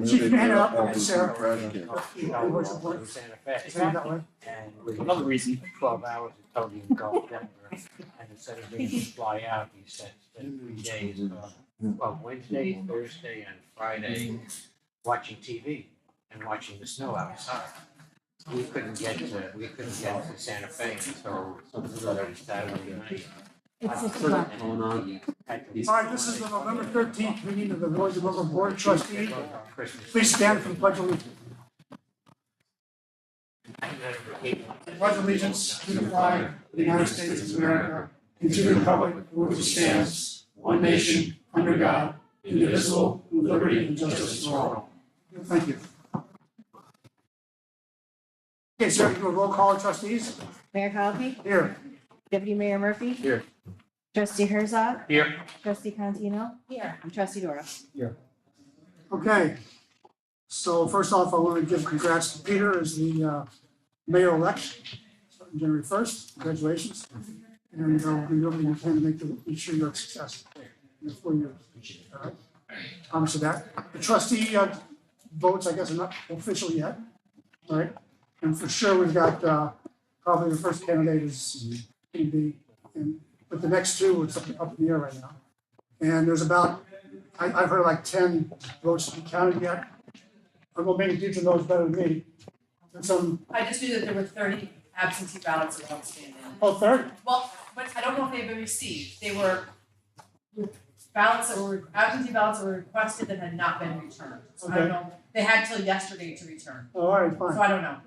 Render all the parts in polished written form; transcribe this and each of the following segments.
Chief, you hand it up, Sarah. Santa Fe. And another reason, 12 hours of totally engulfed Denver. And instead of being able to fly out, he said, spend 3 days, Wednesday, Thursday, and Friday, watching TV and watching the snow outside. We couldn't get to Santa Fe until Saturday night. It's 6 o'clock. All right, this is the November 13th meeting of the Village of Millbrook Board of Trustees. Please stand for the pledge of allegiance. Pledge allegiance to the flag of the United States of America and to the republic for which it stands, one nation, under God, indivisible, with liberty and justice for all. Thank you. Okay, sir, you do a roll call of trustees? Mayor Cowley? Here. Deputy Mayor Murphy? Here. Trustee Herzog? Here. Trustee Contino? Here. And Trustee Doro? Okay. So first off, I want to give congrats to Peter as the mayor-elect, starting January 1st. Congratulations. And we'll do everything we can to make sure you're a success in the 4 years. All right. So that. The trustee votes, I guess, are not official yet. All right. And for sure, we've got probably the first candidate is going to be, but the next two, it's up in the air right now. And there's about, I've heard like 10 votes to be counted yet. I'm going to make future knows better than me. There's some, I just knew that there were 30 absentee ballots outstanding. oh, 30? Well, but I don't know if they've been received. They were ballots that were, absentee ballots that were requested that had not been returned. So I don't know, they had till yesterday to return. All right, So fine. I don't know.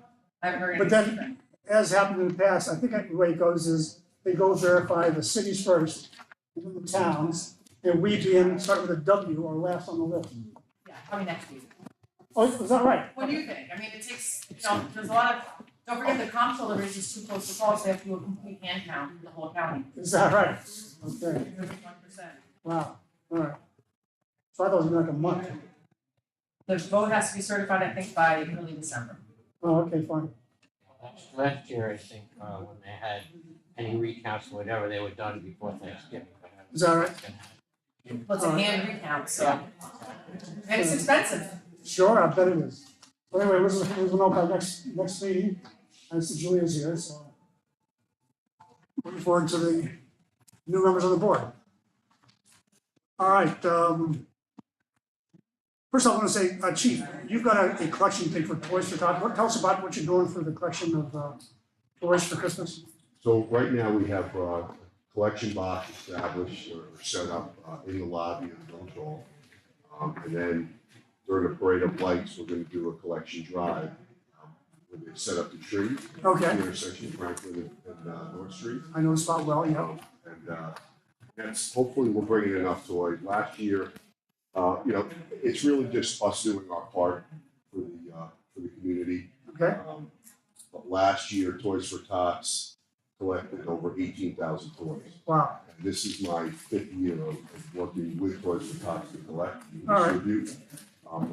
I haven't heard But anything. then, as happened in the past, I think the way it goes is they go verify the cities first, and then the towns, and we start with a W or last on the list. Yeah, probably next week. Oh, is that right? What do you think? I mean, it takes, there's a lot of, don't forget the comptroller race is too close to call, so they have to do a complete hand count in the whole county. Is that right? Okay, 1%. wow, all right. So I thought it was like a month. The vote has to be certified, I think, by early December. Oh, okay, fine. Last year, I think, when they had any recounts or whatever, they were done before Thanksgiving. Is that right? Well, it's a hand recount, so. And it's expensive. Sure, I bet it is. But anyway, we'll know by next meeting. I see Julia's here, so. Looking forward to the new members on the board. All right, first I want to say, Chief, you've got a collection thing for Toys for Tots. Tell us about what you're doing for the collection of toys for Christmas. So right now we have a collection box established or set up in the lobby of the village hall. And then during the parade of lights, we're going to do a collection drive where they set up the tree. Okay. The intersection of Franklin and North Street. I know the spot well, yeah. And that's, hopefully we'll bring in enough toys. Last year, it's really just us doing our part for the community. Okay, But last year, Toys for Tots collected over 18,000 toys. wow. And this is my 5th year of working with Toys for Tots to collect and All right. distribute.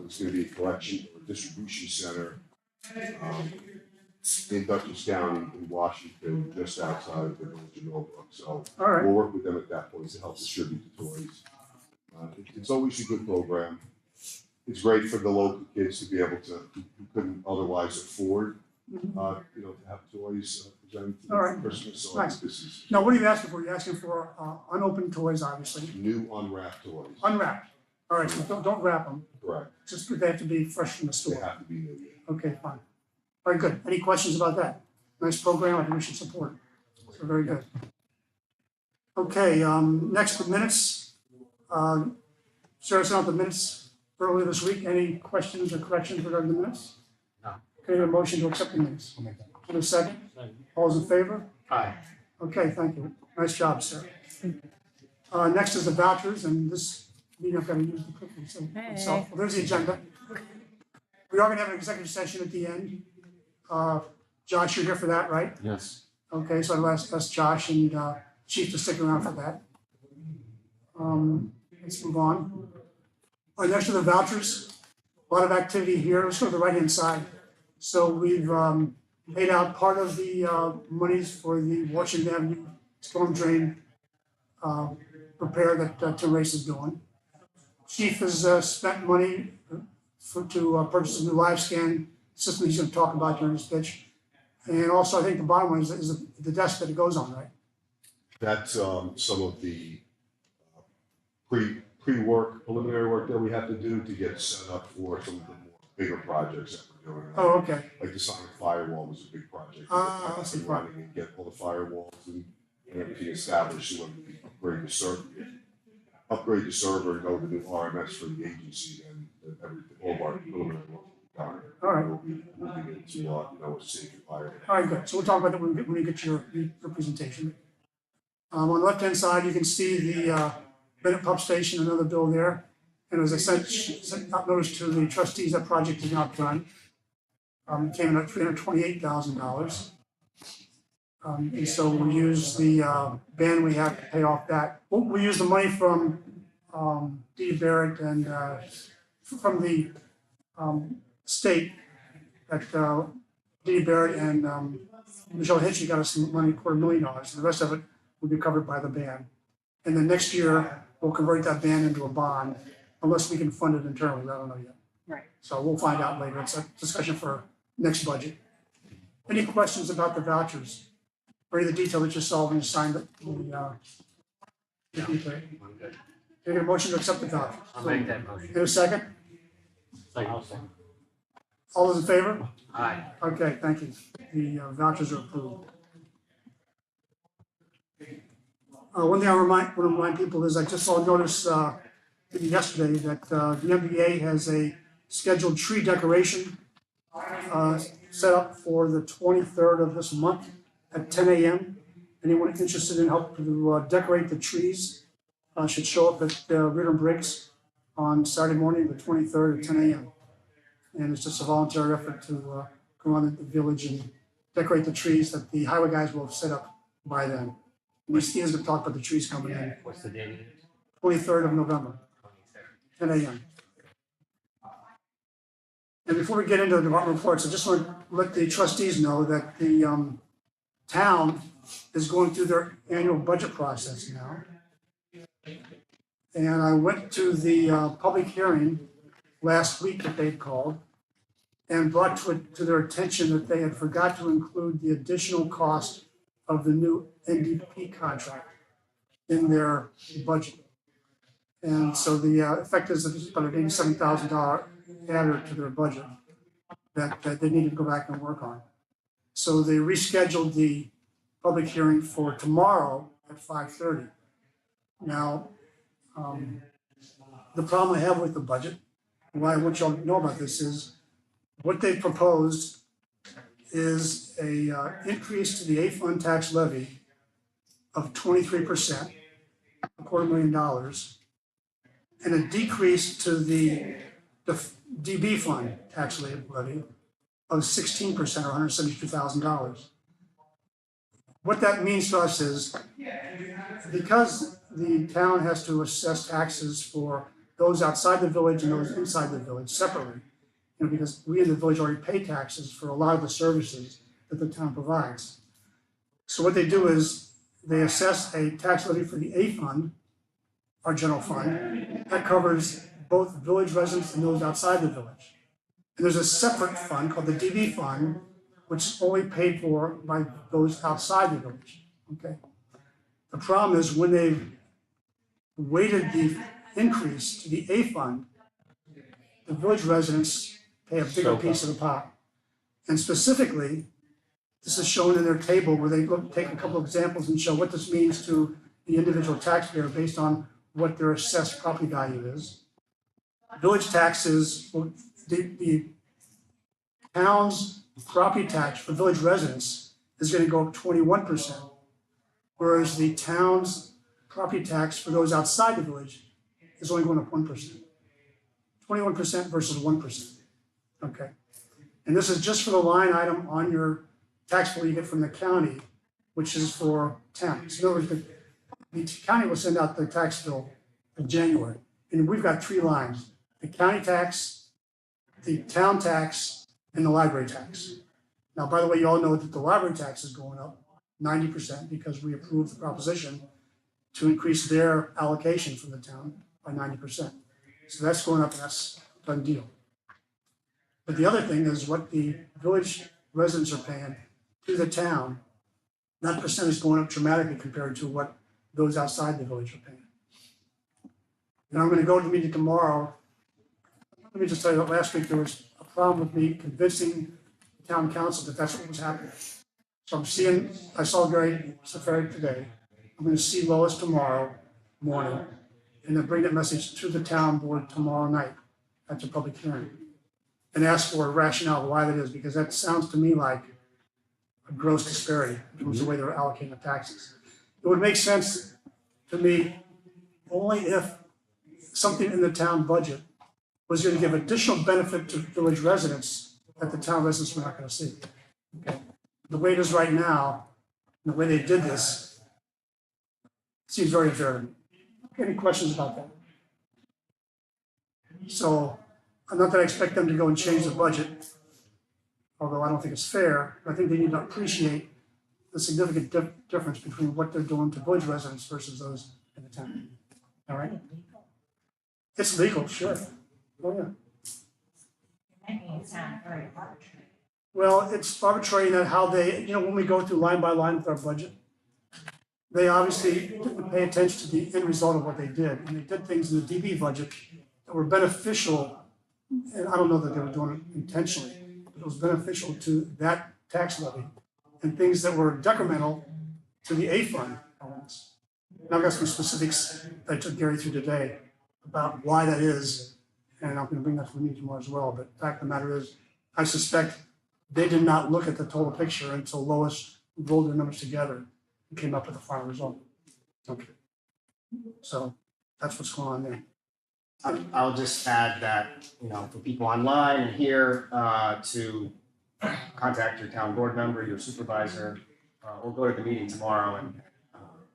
It's going to be a collection or distribution center in Dutchess County in Washington, just outside of the village of Millbrook. So All right, we'll work with them at that point to help distribute the toys. It's always a good program. It's great for the local kids to be able to, who couldn't otherwise afford, to have toys presented to All them right. for Christmas. So Nice. this is now what are you asking for? You're asking for unopened toys, obviously, new unwrapped toys. unwrapped. All right, so don't wrap them, Correct. just they have to be fresh from the They store. have to be new. Okay, fine. Very good. Any questions about that? Nice program, I think we should support. So very good. Okay, next, the minutes. Sarah sent out the minutes earlier this week. Any questions or corrections regarding the minutes? No. Can I get a motion to accept the minutes? And a second? All those in favor? Aye. Okay, thank you. Nice job, sir. Next is the vouchers, and this meeting I've got to use the clip myself. Well, there's the agenda. We are going to have an executive session at the end. Josh, you're here for that, right? Yes. Okay, so I'll ask Josh and Chief to stick around for that. Let's move on. Next to the vouchers, a lot of activity here. Let's go to the right-hand side. So we've paid out part of the monies for the Washington Avenue storm drain repair that Tim Race is doing. Chief has spent money to purchase a new live scan system he's gonna talk about during his pitch. And also, I think the bottom one is the desk that it goes on, right? That's some of the pre-work, preliminary work that we have to do to get set up for some of the more bigger projects that we're doing. Oh, okay. Like the sonic firewall was a big project. Ah, Up I see. and running and get all the firewalls and everything established, so when we upgrade the server and go to the new RMS for the agency and everything, all of our preliminary work will be done. All right. We'll be moving into, a safe environment. All right, good. So we'll talk about that when we get your presentation. On the left-hand side, you can see the Bennett Pump Station, another bill there. And as I sent out notice to the trustees, that project is not done. It came in at $328,000. And so we'll use the ban we have to pay off that. We'll use the money from D. Barrett and from the state that D. Barrett and Michelle Hitchie got us some money, $250,000. The rest of it will be covered by the ban. And then next year, we'll convert that ban into a bond, unless we can fund it internally. I don't know yet. Right. So we'll find out later. It's a discussion for next budget. Any questions about the vouchers? Or any of the detail that you saw when you signed the detail? Can I get a motion to accept the vouchers? I'll make that motion. Get a second? I'll second. All those in favor? Aye. Okay, thank you. The vouchers are approved. One thing I want to remind people is I just saw a notice yesterday that the MBA has a scheduled tree decoration set up for the 23rd of this month at 10 a.m. Anyone interested in helping to decorate the trees should show up at Rhinebeck on Saturday morning, the 23rd at 10 a.m. And it's just a volunteer effort to go around the village and decorate the trees that the highway guys will have set up by then. And Steve is going to talk about the trees coming in. What's the date? 23rd of November, 10 a.m. And before we get into the department reports, I just want to let the trustees know that the town is going through their annual budget process now. And I went to the public hearing last week that they'd called and brought to their attention that they had forgot to include the additional cost of the new NDP contract in their budget. And so the effect is that it's about an $87,000 adder to their budget that they need to go back and work on. So they rescheduled the public hearing for tomorrow at 5:30. Now, the problem I have with the budget, and why I want you all to know about this, is what they proposed is a increase to the A fund tax levy of 23%, $250,000, and a decrease to the DB fund tax levy of 16% or $172,000. What that means to us is, because the town has to assess taxes for those outside the village and those inside the village separately, because we in the village already pay taxes for a lot of the services that the town provides. So what they do is they assess a tax levy for the A fund, our general fund, that covers both village residents and those outside the village. And there's a separate fund called the DB fund, which is only paid for by those outside the village, okay? The problem is when they weighted the increase to the A fund, the village residents pay a bigger piece of the pot. And specifically, this is shown in their table where they take a couple of examples and show what this means to the individual taxpayer based on what their assessed property value is. Village taxes, the town's property tax for village residents is going to go up 21%, whereas the town's property tax for those outside the village is only going up 1%. 21% versus 1%. Okay. And this is just for the line item on your tax bill you get from the county, which is for towns. In other words, the county will send out the tax bill in January, and we've got three lines: the county tax, the town tax, and the library tax. Now, by the way, you all know that the library tax is going up 90% because we approved the proposition to increase their allocation from the town by 90%. So that's going up, and that's a done deal. But the other thing is what the village residents are paying to the town. That percentage going up dramatically compared to what those outside the village are paying. And I'm gonna go to the meeting tomorrow. Let me just tell you that last week there was a problem with me convincing the town council that that's what was happening. So I saw Gary Safari today. I'm gonna see Lois tomorrow morning and then bring that message to the town board tomorrow night at the public hearing. And ask for a rationale why that is, because that sounds to me like a gross disparity in terms of the way they're allocating the taxes. It would make sense to me only if something in the town budget was gonna give additional benefit to village residents that the town residents were not gonna see. Okay. The way it is right now, and the way they did this, seems very unfair to me. Any questions about that? So, not that I expect them to go and change the budget, although I don't think it's fair, but I think they need to appreciate the significant difference between what they're doing to village residents versus those in the town. All right? It's legal, sure. Oh, yeah. Well, it's arbitrary that how they, when we go through line by line with our budget, they obviously didn't pay attention to the end result of what they did. And they did things in the DB budget that were beneficial, and I don't know that they were doing it intentionally, but it was beneficial to that tax levy, and things that were detrimental to the A fund elements. And I've got some specifics that I took Gary through today about why that is, and I'm gonna bring that to the meeting tomorrow as well. But the fact of the matter is, I suspect they did not look at the total picture until Lois rolled their numbers together and came up with the final result. Okay. So that's what's going on there. I'll just add that, for people online and here, to contact your town board member, your supervisor, or go to the meeting tomorrow and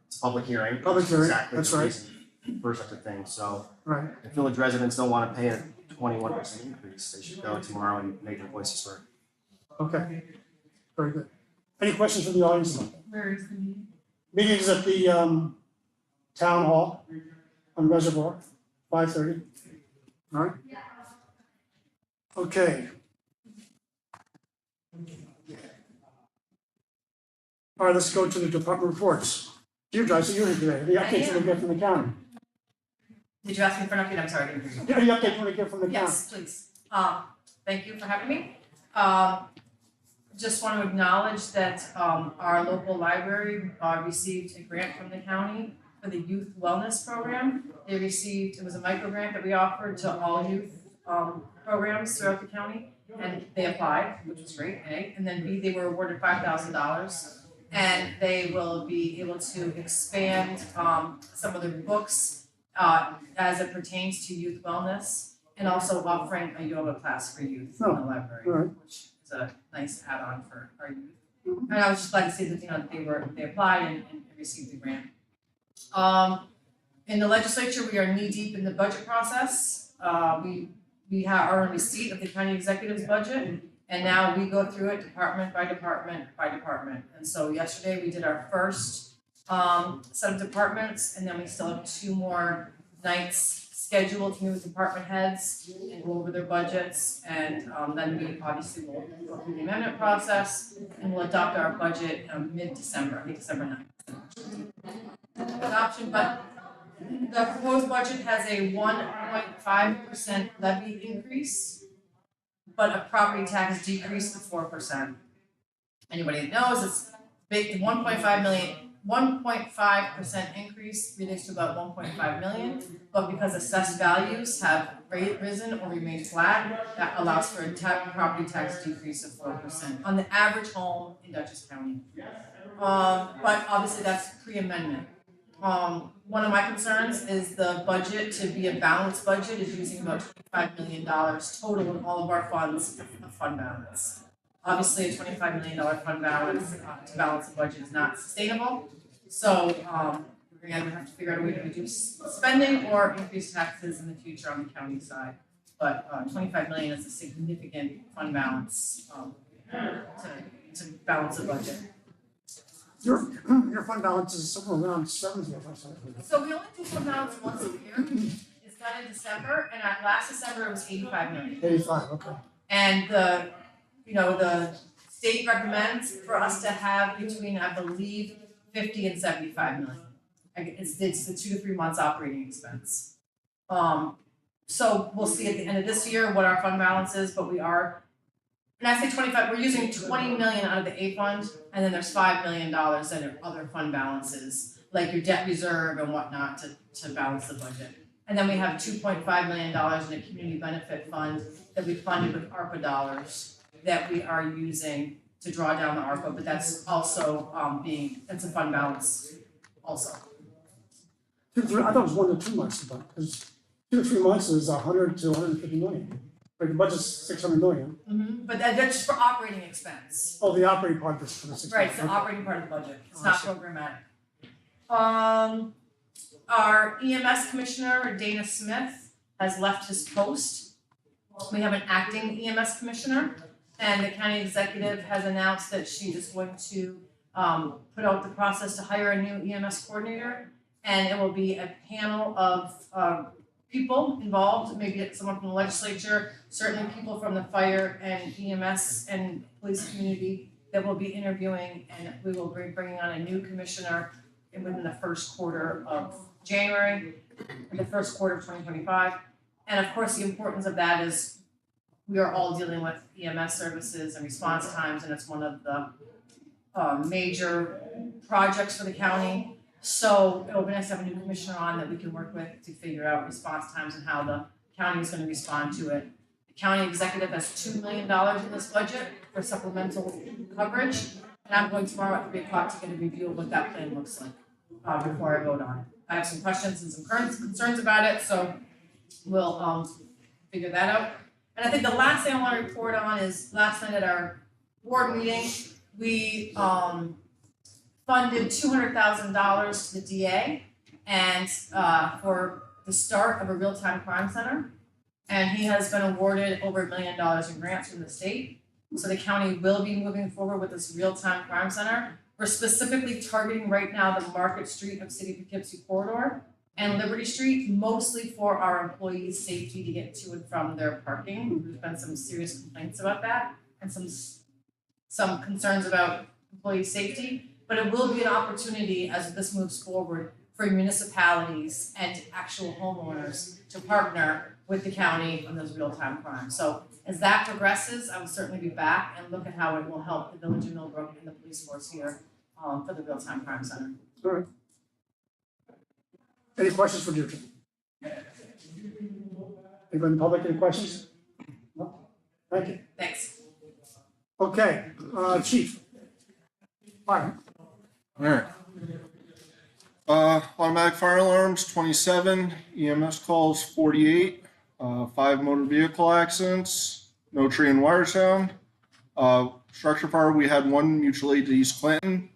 it's a public hearing. Public hearing, Exactly that's the right. reason for such a thing. So Right. if village residents don't want to pay a 21% increase, they should go tomorrow and make their voices heard. Okay. Very good. Any questions from the audience? Where is the meeting? Meeting is at the town hall on Reservoir, 5:30. All right? Okay. All right, let's go to the department reports. You guys, you're here today. The updates we get from the county. Did you ask me for an update? I'm sorry, I didn't hear you. Yeah, the updates we get from the county. Yes, please. Thank you for having me. Just want to acknowledge that our local library received a grant from the county for the youth wellness program. They received, it was a micro grant that we offered to all youth programs throughout the county, and they applied, which was great, A. And then B, they were awarded $5,000, and they will be able to expand some of their books as it pertains to youth wellness, and also offering a yoga class for youth in the library, all right. which is a nice add-on for our youth. And I was just glad to see that, they applied and received the grant. In the legislature, we are knee-deep in the budget process. We are in receipt of the county executive's budget, and now we go through it department by department by department. And so yesterday, we did our first set of departments, and then we still have 2 more nights scheduled to meet with department heads and go over their budgets, and then we obviously will go through the amendment process, and we'll adopt our budget mid-December, I think December 9th. Adoption, but the proposed budget has a 1.5% levy increase, but a property tax decrease of 4%. Anybody that knows, it's big, 1.5% increase relates to about 1.5 million, but because assessed values have risen or remained flat, that allows for a property tax decrease of 4% on the average home in Dutchess County. But obviously that's pre-amendment. One of my concerns is the budget to be a balanced budget is using about $25 million total in all of our funds of fund balance. Obviously, a $25 million fund balance to balance the budget is not sustainable. So we're gonna have to figure out a way to reduce spending or increase taxes in the future on the county side. But 25 million is a significant fund balance to balance the budget. Your fund balance is somewhere around 70 or something. So we only do fund balance once a year. It's done in December, and last December it was 85 million. 85, okay. And the state recommends for us to have between, I believe, 50 and 75 million. It's the 2 to 3 months operating expense. So we'll see at the end of this year what our fund balance is, but we are, and I say 25, we're using 20 million out of the A fund, and then there's $5 million that are other fund balances, like your debt reserve and whatnot to balance the budget. And then we have $2.5 million in a community benefit fund that we funded with ARPA dollars that we are using to draw down the ARPA, but that's also that's a fund balance also. 2 to 3, I thought it was 1 to 2 months, because 2 to 3 months is 100 to 150 million. Like the budget's 600 million. But that's just for operating expense. Oh, the operating part is for the 600. Right, it's the operating part of the budget, it's not programmatic. Our EMS commissioner, Dana Smith, has left his post. We have an acting EMS commissioner, and the county executive has announced that she is going to put out the process to hire a new EMS coordinator. And it will be a panel of people involved, maybe someone from the legislature, certainly people from the fire and EMS and police community that will be interviewing, and we will be bringing on a new commissioner within the first quarter of January, the first quarter of 2025. And of course, the importance of that is we are all dealing with EMS services and response times, and it's one of the major projects for the county. So it'll be nice to have a new commissioner on that we can work with to figure out response times and how the county is going to respond to it. The county executive has $2 million in this budget for supplemental coverage, and I'm going tomorrow at 3 o'clock to get a review of what that plan looks like before I vote on it. I have some questions and some concerns about it, so we'll figure that out. And I think the last thing I want to report on is last night at our board meeting, we funded $200,000 to the DA and for the start of a real-time crime center. And he has been awarded over $1 million in grants from the state. So the county will be moving forward with this real-time crime center. We're specifically targeting right now the Market Street of City Poughkeepsie corridor and Liberty Street, mostly for our employees' safety to get to and from their parking. There's been some serious complaints about that and some concerns about employee safety. But it will be an opportunity as this moves forward for municipalities and actual homeowners to partner with the county on those real-time crimes. So as that progresses, I will certainly be back and look at how it will help the village of Millbrook and the police force here for the real-time crime center. All right. Any questions for Deirdre? Anybody in the public, any questions? No? Thank you. Thanks. Okay, Chief. Fire. All right. Automatic fire alarms, 27, EMS calls, 48, 5 motor vehicle accidents, no tree and wire sound. Structure fire, we had 1 mutual aid to East Clinton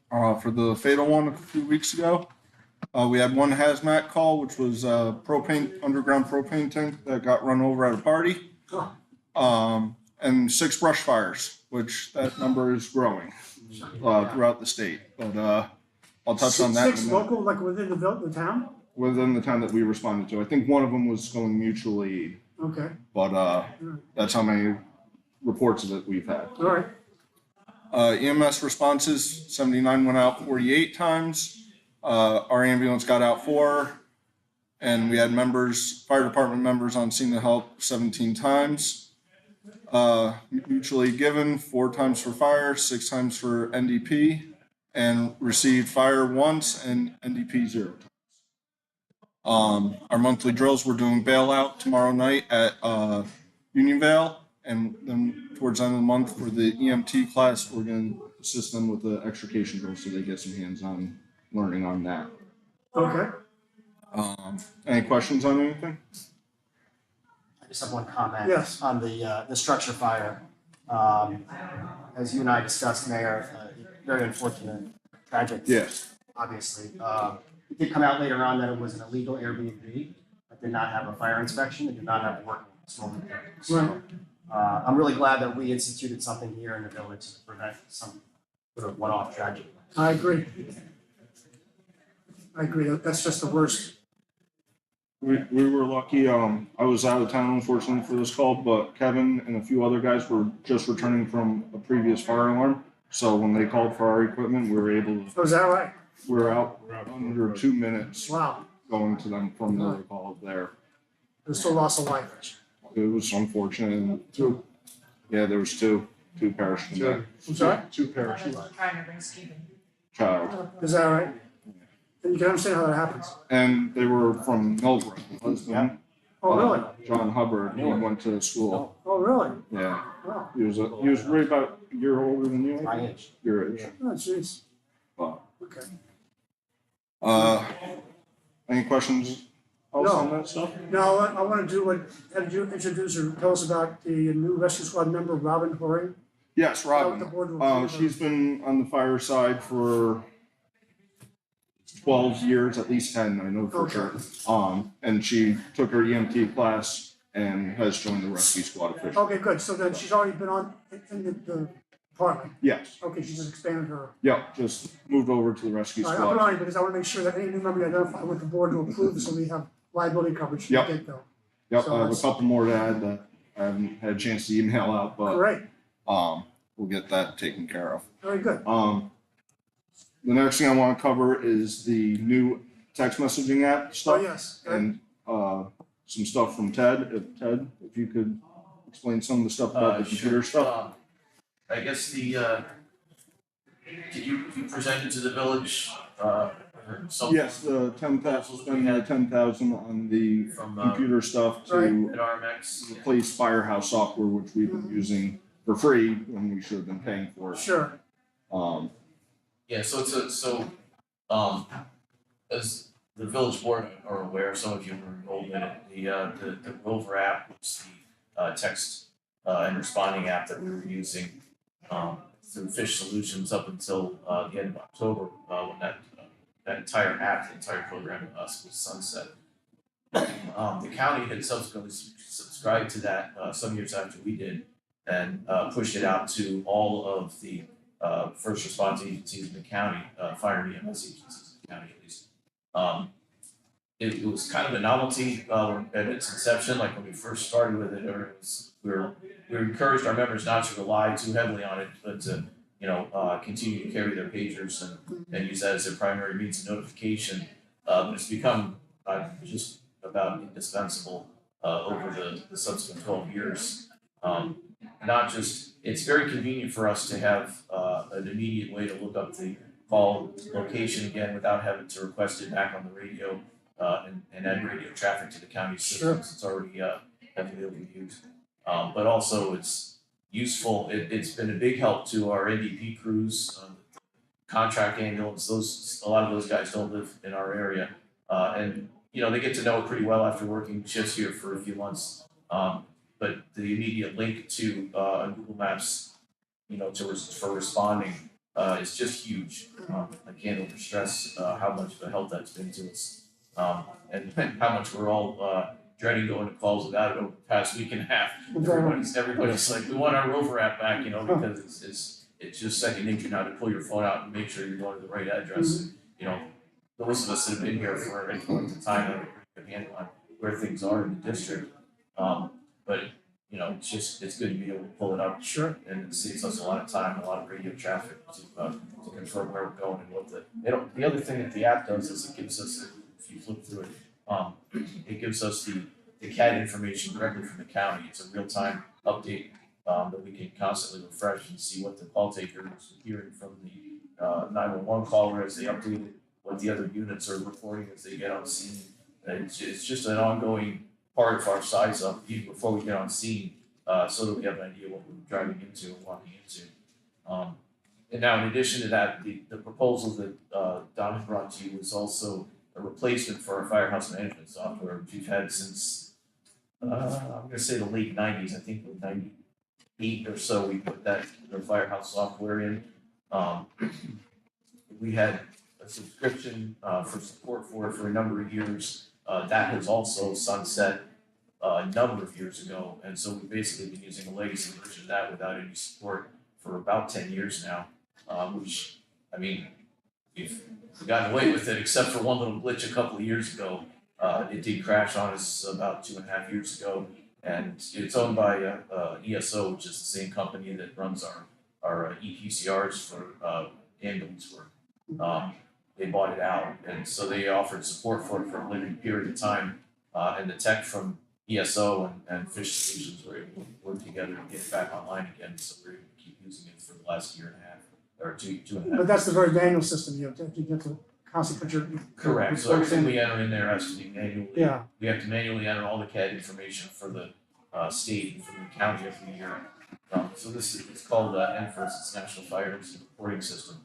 for the fatal one a few weeks ago. We had 1 hazmat call, which was a underground propane tank that got run over at a party. And 6 brush fires, which that number is growing throughout the state. But I'll touch on that. 6 local, like within the town? Within the town that we responded to. I think one of them was going mutual aid, Okay, but that's how many reports of it we've had. all right. EMS responses, 79 went out 48 times. Our ambulance got out 4, and we had fire department members on scene to help 17 times. Mutually given 4 times for fire, 6 times for NDP, and received fire once and NDP 0 times. Our monthly drills, we're doing bailout tomorrow night at Unionvale, and then towards the end of the month for the EMT class, we're going to assist them with the extrication drill so they get some hands-on learning on that. Okay. Any questions on anything? I just have one comment. Yes. On the structure fire. As you and I discussed, Mayor, very unfortunate, tragic. Yes. Obviously. It did come out later on that it was an illegal Airbnb. That did not have a fire inspection. It did not have a working smoking area. So, I'm really glad that we instituted something here in the village to prevent some sort of one-off tragedy. I agree. That's just the worst. We were lucky. I was out of town unfortunately for this call, but Kevin and a few other guys were just returning from a previous fire alarm. So when they called for our equipment, we were able to, Oh, is that right? we were out under 2 minutes Wow, going to them from the call there. there's still loss of life. It was unfortunate. Two. Yeah, there was two perished from that I'm sorry? Two pairs. Trying to bring Stephen. child. Is that right? And you can understand how that happens. And they were from Millbrook, the husband. Oh, really? John Hubbard, he went to school. Oh, really? Yeah, Wow. he was right about a year older than you, I think. Your age. Oh, jeez. Wow. Okay. Any questions else on that stuff? Now, I want to do what, have you introduce or tell us about the new rescue squad member, Robin Horan? Yes, The Robin. board will approve her. She's been on the fire side for 12 years, at least 10, I know for Okay. sure. And she took her EMT class and has joined the rescue squad officially. Okay, good. So then she's already been on, in the department. Yes, Okay, she just expanded her. yep, just moved over to the rescue All right, I'll put it squad. on because I want to make sure that any new member we identify with the board to approve, so we have liability coverage from the Yep. get-go. Yep, So I have a that's- couple more to add that I haven't had a chance to email out, but Great, we'll get that taken care of. very good. The next thing I want to cover is the new text messaging app Oh, stuff yes. and some stuff from Ted. If you could explain some of the stuff about the computer stuff. I guess did you present it to the village, or some? Yes, the 10,000, spending the 10,000 on the From, computer stuff Right. to at RMX? replace Firehouse software, which we've been using for free when we should have been paying for it. Sure. Yeah, so as the village board are aware, some of you were enrolled in it, the Rover app, which is the text and responding app that we were using through Fish Solutions up until the end of October, when that entire app, the entire program was sunset. The county had subsequently subscribed to that some years after we did and pushed it out to all of the first response agencies in the county, fire and EMS agencies in the county at least. It was kind of a novelty at its inception, like when we first started with it, or it was, we encouraged our members not to rely too heavily on it, but to continue to carry their pagers and use that as their primary means of notification. But it's become just about indispensable over the subsequent 12 years. Not just, it's very convenient for us to have an immediate way to look up the call location again without having to request it back on the radio and add radio traffic to the county systems. It's already heavily overused. But also it's useful. It's been a big help to our NDP crews, contract ambulance. A lot of those guys don't live in our area, and they get to know it pretty well after working shifts here for a few months. But the immediate link to Google Maps, for responding is just huge. I can't overstress how much of a help that's been to us, and how much we're all dreading going to calls without it over the past week and a half. Everybody's like, we want our Rover app back, because it's just second nature now to pull your phone out and make sure you're going to the right address. Those of us that have been here for any length of time have a good handle on where things are in the district. But it's good to be able to pull it up. Sure. And it saves us a lot of time, a lot of radio traffic to confirm where we're going and what the other thing that the app does is it gives us, if you flip through it, it gives us the CAD information directly from the county. It's a real-time update that we can constantly refresh and see what the call taker is hearing from the 911 caller as they update it, what the other units are reporting as they get on scene. It's just an ongoing part of our size up even before we get on scene, so that we have an idea what we're driving into and walking into. And now in addition to that, the proposal that Don had brought to you was also a replacement for our Firehouse management software, which we've had since, I'm gonna say the late 90s, I think the 98 or so, we put the Firehouse software in. We had a subscription for support for it for a number of years. That has also sunset a number of years ago, and so we've basically been using a legacy version of that without any support for about 10 years now, which, I mean, we've gotten away with it except for one little glitch a couple of years ago, It did crash on us about 2.5 years ago, and it's owned by ESO, which is the same company that runs our EPCRs for ambulance work. They bought it out, and so they offered support for it for a limited period of time. And the tech from ESO and Fish Solutions were able to work together to get it back online again, so we're able to keep using it for the last year and a half, or two and a half. But that's the very manual system, you have to constantly put your. Correct, so everything we enter in there has to be manually. Yeah, We have to manually enter all the CAD information for the state and for the county every year. So this is, it's called NFIRS, it's National Fire Incident Reporting System.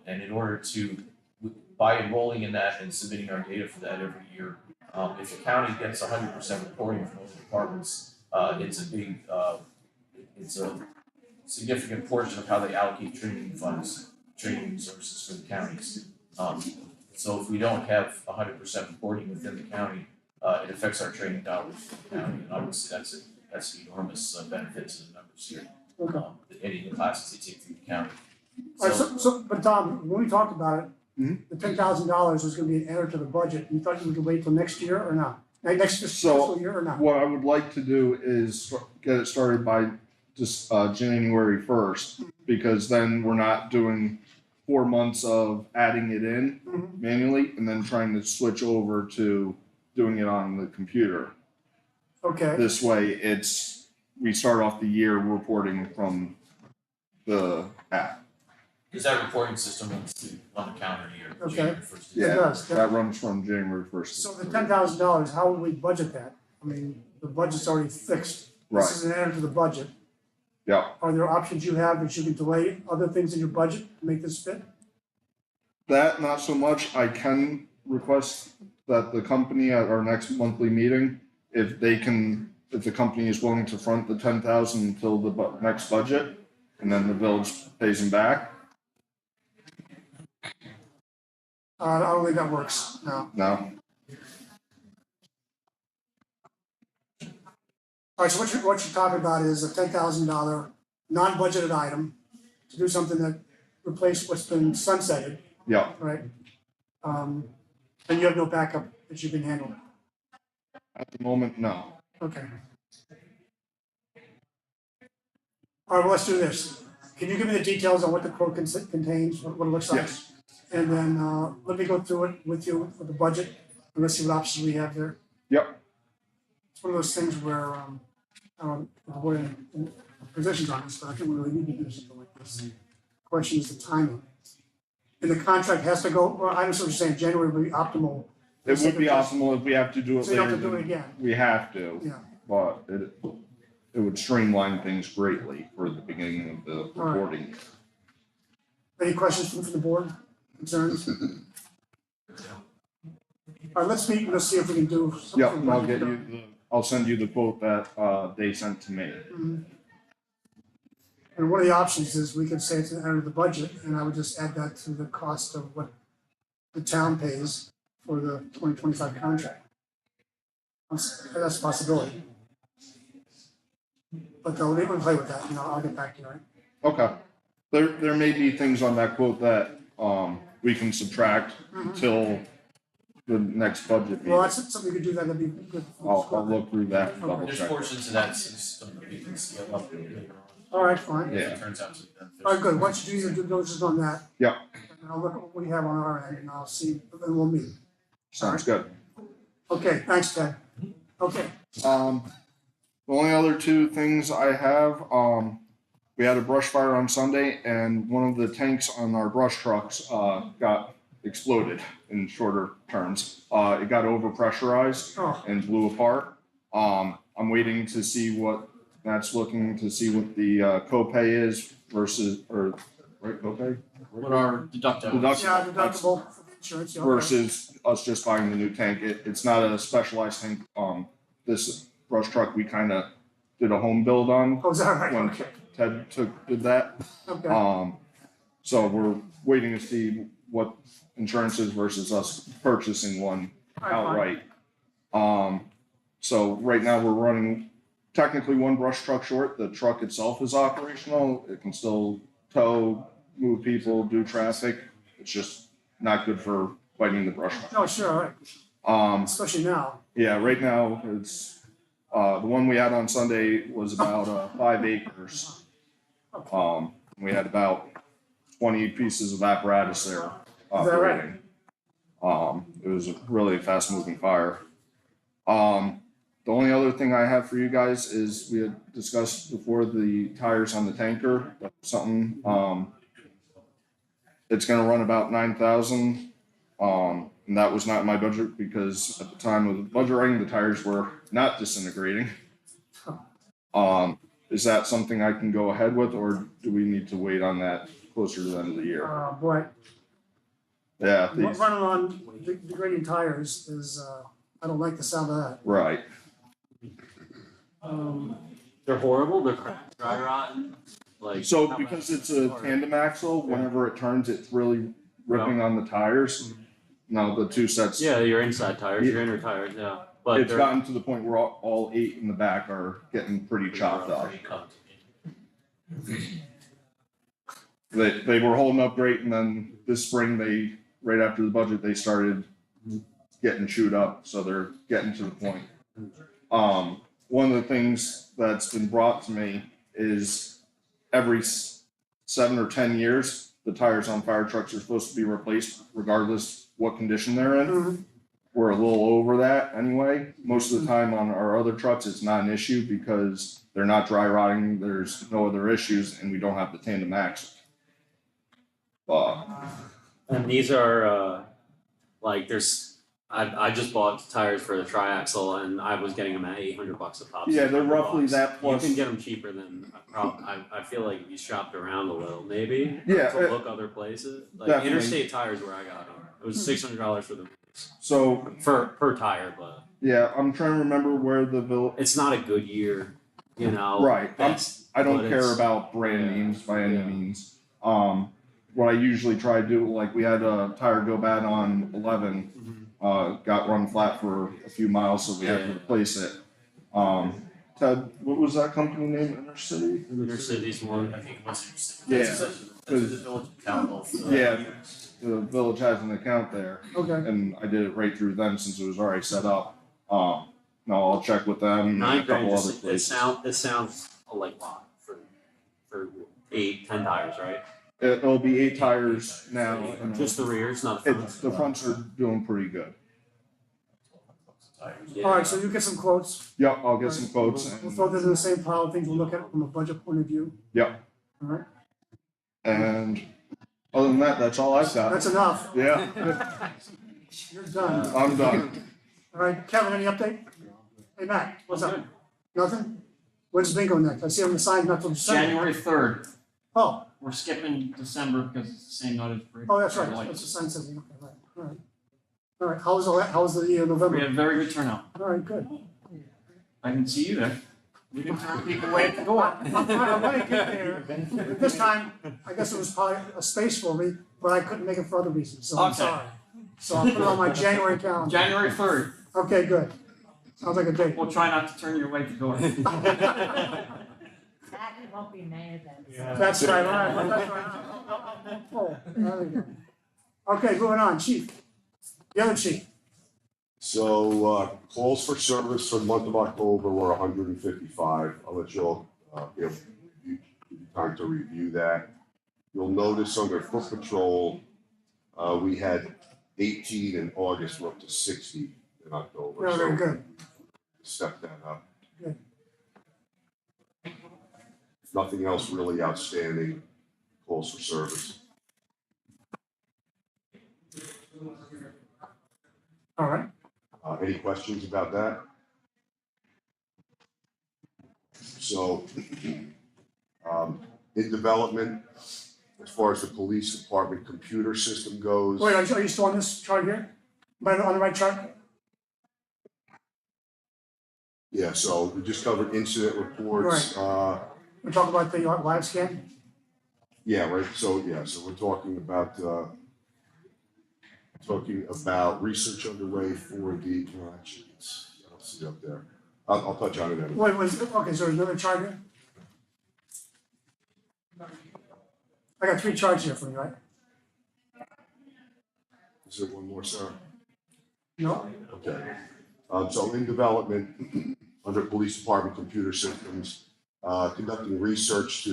And in order to, by enrolling in that and submitting our data for that every year, if a county gets 100% reporting from all the departments, it's a big, it's a significant portion of how they allocate training funds, training resources for the counties. So if we don't have 100% reporting within the county, it affects our training dollars for the county, and obviously that's an enormous benefit to the members here. okay. Any of the classes they take through the county. All right, so, but Tom, when we talked about it, Mhm. the $10,000 was gonna be an error to the budget. You thought you could wait till next year or not? Next fiscal year or not? What I would like to do is get it started by just January 1st, because then we're not doing 4 months of adding it in Mhm. manually and then trying to switch over to doing it on the computer. Okay, This way, we start off the year reporting from the app. Because that reporting system runs through on the calendar year, Okay. January 1st. It does, yeah. That runs from January 1st. so the $10,000, how would we budget that? I mean, the budget's already fixed. This is an error to the budget. Yeah, Are there options you have that you can delay other things in your budget to make this fit? that not so much. I can request that the company at our next monthly meeting, if the company is willing to front the 10,000 until the next budget, and then the village pays them back. I don't think that works, no. No, All right, so what you're talking about is a $10,000 non-budgeted item to do something that replaced what's been sunsetted, yeah, right? And you have no backup that you can handle. at the moment, no. Okay. All right, well, let's do this. Can you give me the details on what the quote contains, what it looks like? Yes. And then let me go through it with you for the budget, and let's see what options we have there. Yep. It's one of those things where we're in positions on this, but I think we really need to do something like this. Question is the timing. And the contract has to go, well, I understand what you're saying, January would be optimal. It would be optimal if we have to do it So you don't later. have to do it than again, We have to, yeah. but it would streamline things greatly for the beginning of the All right. reporting. Any questions from the board, concerns? All right, let's meet and let's see if we can do something. Yep, and I'll send you the quote that they sent to me. Mhm. And one of the options is we could say it's an error of the budget, and I would just add that to the cost of what the town pays for the 2025 contract. That's a possibility. But they'll even play with that, I'll get back to you, all right? Okay. There may be things on that quote that we can subtract till the next budget Well, meeting. that's something you could do, that'd be good. I'll look through that and double There's check. portions of that system that we can scale up later on. All right, fine. Yeah. If it turns out to be beneficial. All right, good. Once you do your due diligence on that. Yep. And I'll look at what we have on our end, and I'll see, and we'll meet. Sounds good. Okay, thanks, Ted. Okay, The only other two things I have, we had a brush fire on Sunday and one of the tanks on our brush trucks got exploded in shorter terms. It got overpressurized oh, and blew apart. I'm waiting to see what looking to see what the copay is versus, or right, copay? What our deductible. yeah, Deductible. deductible for the insurance, yeah. okay. Versus us just buying the new tank. It's not a specialized tank. This brush truck, we kind of did a home build on Oh, is that right? when Okay, Ted did that. okay. So we're waiting to see what insurance is versus us purchasing one All right, fine. outright. So right now we're running technically one brush truck short. The truck itself is operational. It can still tow, move people, do traffic. It's just not good for fighting the brush fire. Oh, sure, all especially now. Yeah, right now it's, the one we had on Sunday was about 5 acres. We had about 20 pieces of apparatus there operating. It was really a fast moving fire. The only other thing I have for you guys is we had discussed before the tires on the tanker, that's something, it's gonna run about 9,000. And that was not in my budget because at the time of the budget writing, the tires were not disintegrating. Is that something I can go ahead with, or do we need to wait on that closer to the end of the year? Boy, Yeah, these, running on degrading tires is, I don't like the sound of that. right. They're horrible, they're dry rotten, like. So because it's a tandem axle, whenever it turns, it's really ripping on the tires. No, the two sets. Yeah, your inside tires, your inner tires, yeah, but It's they're. gotten to the point where all 8 in the back are getting pretty chopped up. They were holding up great, and then this spring right after the budget, they started getting chewed up, so they're getting to the point. One of the things that's been brought to me is every 7 or 10 years, the tires on fire trucks are supposed to be replaced regardless what condition they're in. We're a little over that anyway. Most of the time on our other trucks, it's not an issue because they're not dry rotting, there's no other issues, and we don't have the tandem axle. And these are, like, I just bought tires for the triaxle and I was getting them at $800 a pop. Yeah, they're $600. roughly that plus. You can get them cheaper than, I feel like if you shopped around a little, maybe. Yeah, To look other places, like definitely. Interstate Tires where I got them, it was $600 for the, So, per tire, but yeah, I'm trying to remember where the it's not a good year, you know? Right. I don't but care it's- about brand names by any Yeah. means. What I usually try to do, like we had a tire go bad on 11, got run flat for a few miles, so we had to Yeah. replace it. Ted, what was that company name? Intercity? Intercity's one. I think it was. Yeah. That's the village town hall. Yeah. The village has an account there, Okay, and I did it right through them since it was already set up. No, I'll check with them and a $9,000 couple other just, places. it sounds like a lot for 8, 10 tires, right? It'll be 8 tires now. And Just the rears, not the fronts. the fronts are doing pretty good. Yeah. all right, so you get some quotes. Yep, I'll get some quotes. We'll throw this in the same pile of things we'll look at from a budget point of view. Yep. All right, And other than that, that's all I've got. that's enough. Yeah, You're done. I'm done. All right, Kevin, any update? Hey, Matt, what's up? Nothing? When's bingo next? I see on the sign not till December. January 3rd, Oh, we're skipping December because it's the same night as break. oh, that's right, that's the sign says, okay, right, all right. All right, how was the We November? had a very good turnout. All right, good. I can see you there. We didn't turn people away at the door. I'm gonna get there. But this time, I guess it was probably a space for me, but I couldn't make it for other reasons, so I'm Okay. sorry. So I'll put it on my January calendar. January 3rd, Okay, good. Sounds like a date. we'll try not to turn you away at the door. That won't be made then. That's right, all right, that's right. Oh, there we go. Okay, moving on, chief. The other chief. So, calls for service for the month of October were 155. I'll let you all, be able to give you time to review that. You'll notice under foot patrol, we had 18 in August, we're up to 60 in October. Yeah, very So, good. Step that up. Good. Nothing else really outstanding, calls for service. All right. Any questions about that? So, in development, as far as the police department computer system goes. Wait, are you still on this chart here? On the right chart? Yeah, so we just covered incident reports. We're talking about the live scan? Yeah, right, so, so we're talking about research underway for the, well, actually, I'll see it up there. I'll touch on it anyway. Wait, okay, so there's another chart here? I got 3 charts here for you, right? Is there one more, sir? No? Okay. So in development, under police department computer systems, still conducting research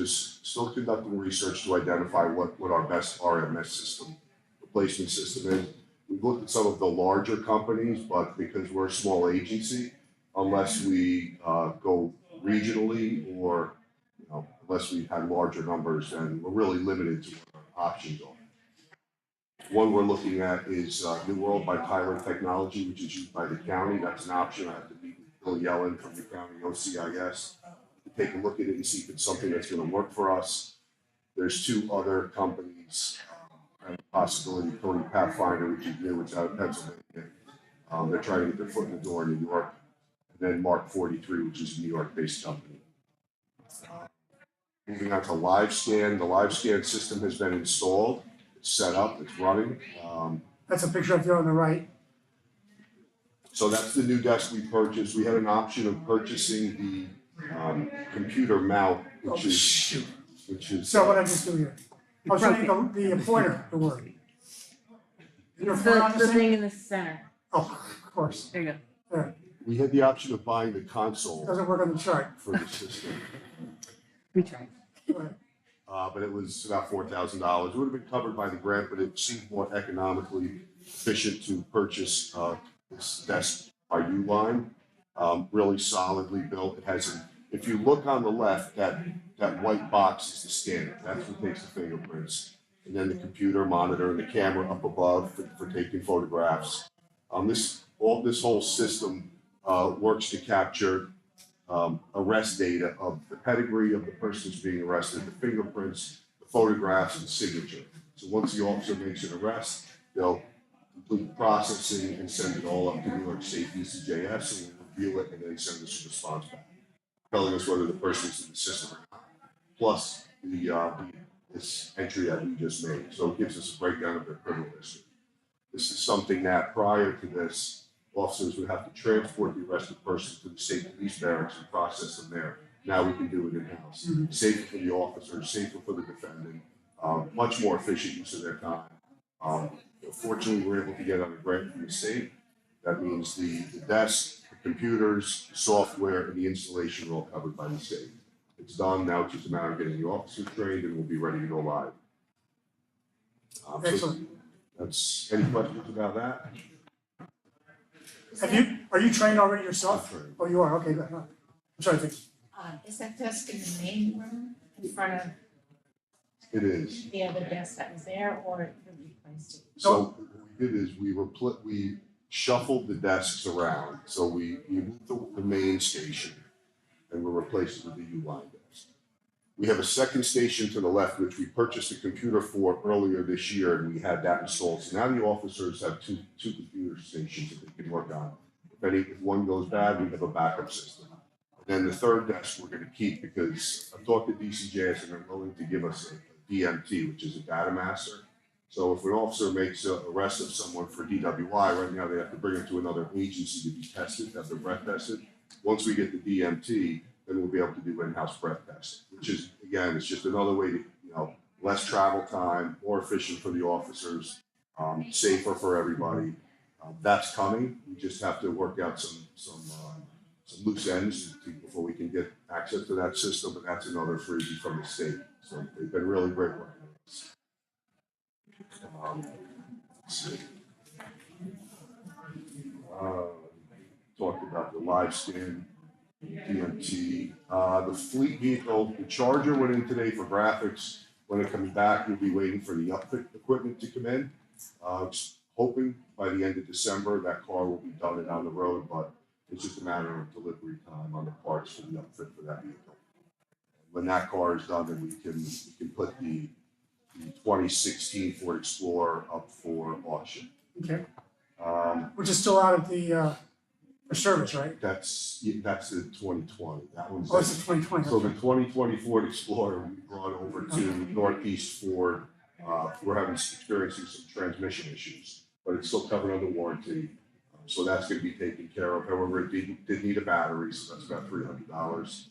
to identify what our best RMS system, replacement system is. We've looked at some of the larger companies, but because we're a small agency, unless we go regionally or, unless we had larger numbers, then we're really limited to what our options are. One we're looking at is New World by Tyler Technology, which is used by the county. That's an option. I have to meet with Bill Yellen from the county OCIS to take a look at it and see if it's something that's going to work for us. There's two other companies, and possibility, Cody Pathfinder, which is new, it's out of Pennsylvania. They're trying to get their foot in the door in New York. And then Mark 43, which is a New York-based company. Moving on to LiveScan. The LiveScan system has been installed. Set up, it's running. That's a picture up there on the right. So that's the new desk we purchased. We had an option of purchasing the computer mount, which is. So what I just do here? I was trying the pointer to work. Your phone on The this thing? thing in the center. Oh, of course. There you go. There. We had the option of buying the console Doesn't work on the chart. for the system, We tried. Right. but it was about $4,000. It would have been covered by the grant, but it seemed more economically efficient to purchase this desk RU line. Really solidly built. It has if you look on the left, that white box is the scanner. That's what takes the fingerprints. And then the computer monitor and the camera up above for taking photographs. This whole system works to capture arrest data of the pedigree of the person who's being arrested, the fingerprints, the photographs, and signature. So once the officer makes an arrest, they'll complete the processing and send it all up to New York State DCJS, and we'll review it and then send us a response back, telling us whether the person's in the system or not. Plus this entry that we just made. So it gives us a breakdown of their criminal history. This is something that prior to this, officers would have to transport the arrested person to the state police barracks and process them there. Now we can do it in-house. Safer for the officers, safer for the defendant, much more efficient use of their time. Fortunately, we're able to get on a grant from the state. That means the desk, the computers, the software, and the installation are all covered by the state. It's done. Now it's just a matter of getting the officers trained, and we'll be ready to go live. Excellent. That's any questions about that? Are you trained already yourself? I'm trained. Oh, you are, okay, good. I'm sorry, Vic. Is that desk in the main room in front of It is. the other desk that was there, or you replaced it? So what we did is we shuffled the desks around. So we moved the main station and we replaced it with the U-line desk. We have a second station to the left, which we purchased a computer for earlier this year, and we had that installed. So now the officers have two computer stations that they can work on. If one goes bad, we have a backup system. And then the third desk we're going to keep because I've talked to DCJS and they're willing to give us a DMT, which is a data master. So if an officer makes an arrest of someone for DWI, right now they have to bring it to another agency to be tested, have their breath tested. Once we get the DMT, then we'll be able to do in-house breath testing, which is, again, it's just another way to, less travel time, more efficient for the officers, safer for everybody. That's coming. We just have to work out some loose ends before we can get access to that system, but that's another freebie from the state. So they've been really great working with us. Let's see. Talked about the live scan, DMT. The fleet vehicle, the Charger went in today for graphics. When it comes back, we'll be waiting for the upfit equipment to come in. Hoping by the end of December that car will be done and on the road, but it's just a matter of delivery time on the parts for the upfit for that vehicle. When that car is done, then we can put the 2016 Ford Explorer up for auction. Okay. Which is still out of the for service, right? That's the 2020. That one's. Oh, it's the 2020. So the 2020 Ford Explorer we brought over to Northeast Ford. We're experiencing some transmission issues, but it's still covered under warranty. So that's going to be taken care of. However, it did need a battery, so that's about $300.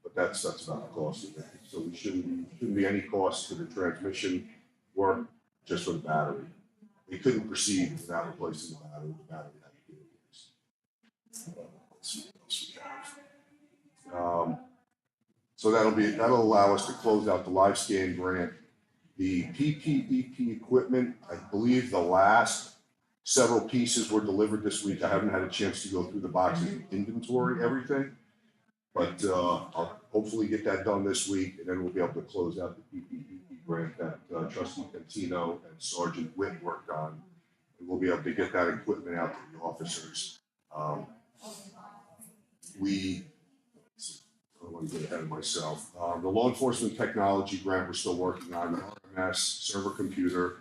But that's about the cost of it. So we shouldn't be any cost to the transmission work, just for the battery. they couldn't proceed without replacing the battery. The battery had to be replaced. Let's see what else we have. So that'll allow us to close out the live scan grant. The PPEP equipment, I believe the last several pieces were delivered this week. I haven't had a chance to go through the boxes and inventory everything. But I'll hopefully get that done this week, and then we'll be able to close out the PPEP grant that Trustee Cantino and Sergeant Witt worked on. And we'll be able to get that equipment out to the officers. I don't want to get ahead of myself. The law enforcement technology grant we're still working on, RMS, server computer,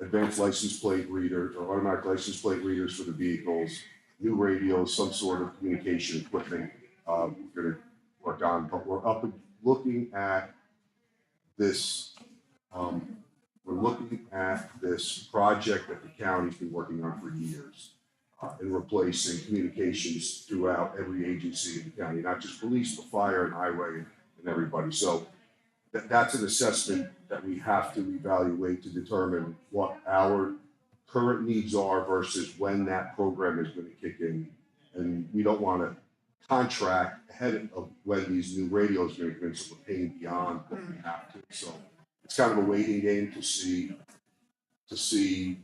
advanced license plate reader or automatic license plate readers for the vehicles, new radios, some sort of communication equipment we're going to work on. But we're looking at this. We're looking at this project that the county's been working on for years. In replacing communications throughout every agency in the county, not just police, but fire and highway and everybody. So that's an assessment that we have to evaluate to determine what our current needs are versus when that program is going to kick in. And we don't want to contract ahead of when these new radios are going to come in, so we're paying beyond what we have to. So it's kind of a waiting game to see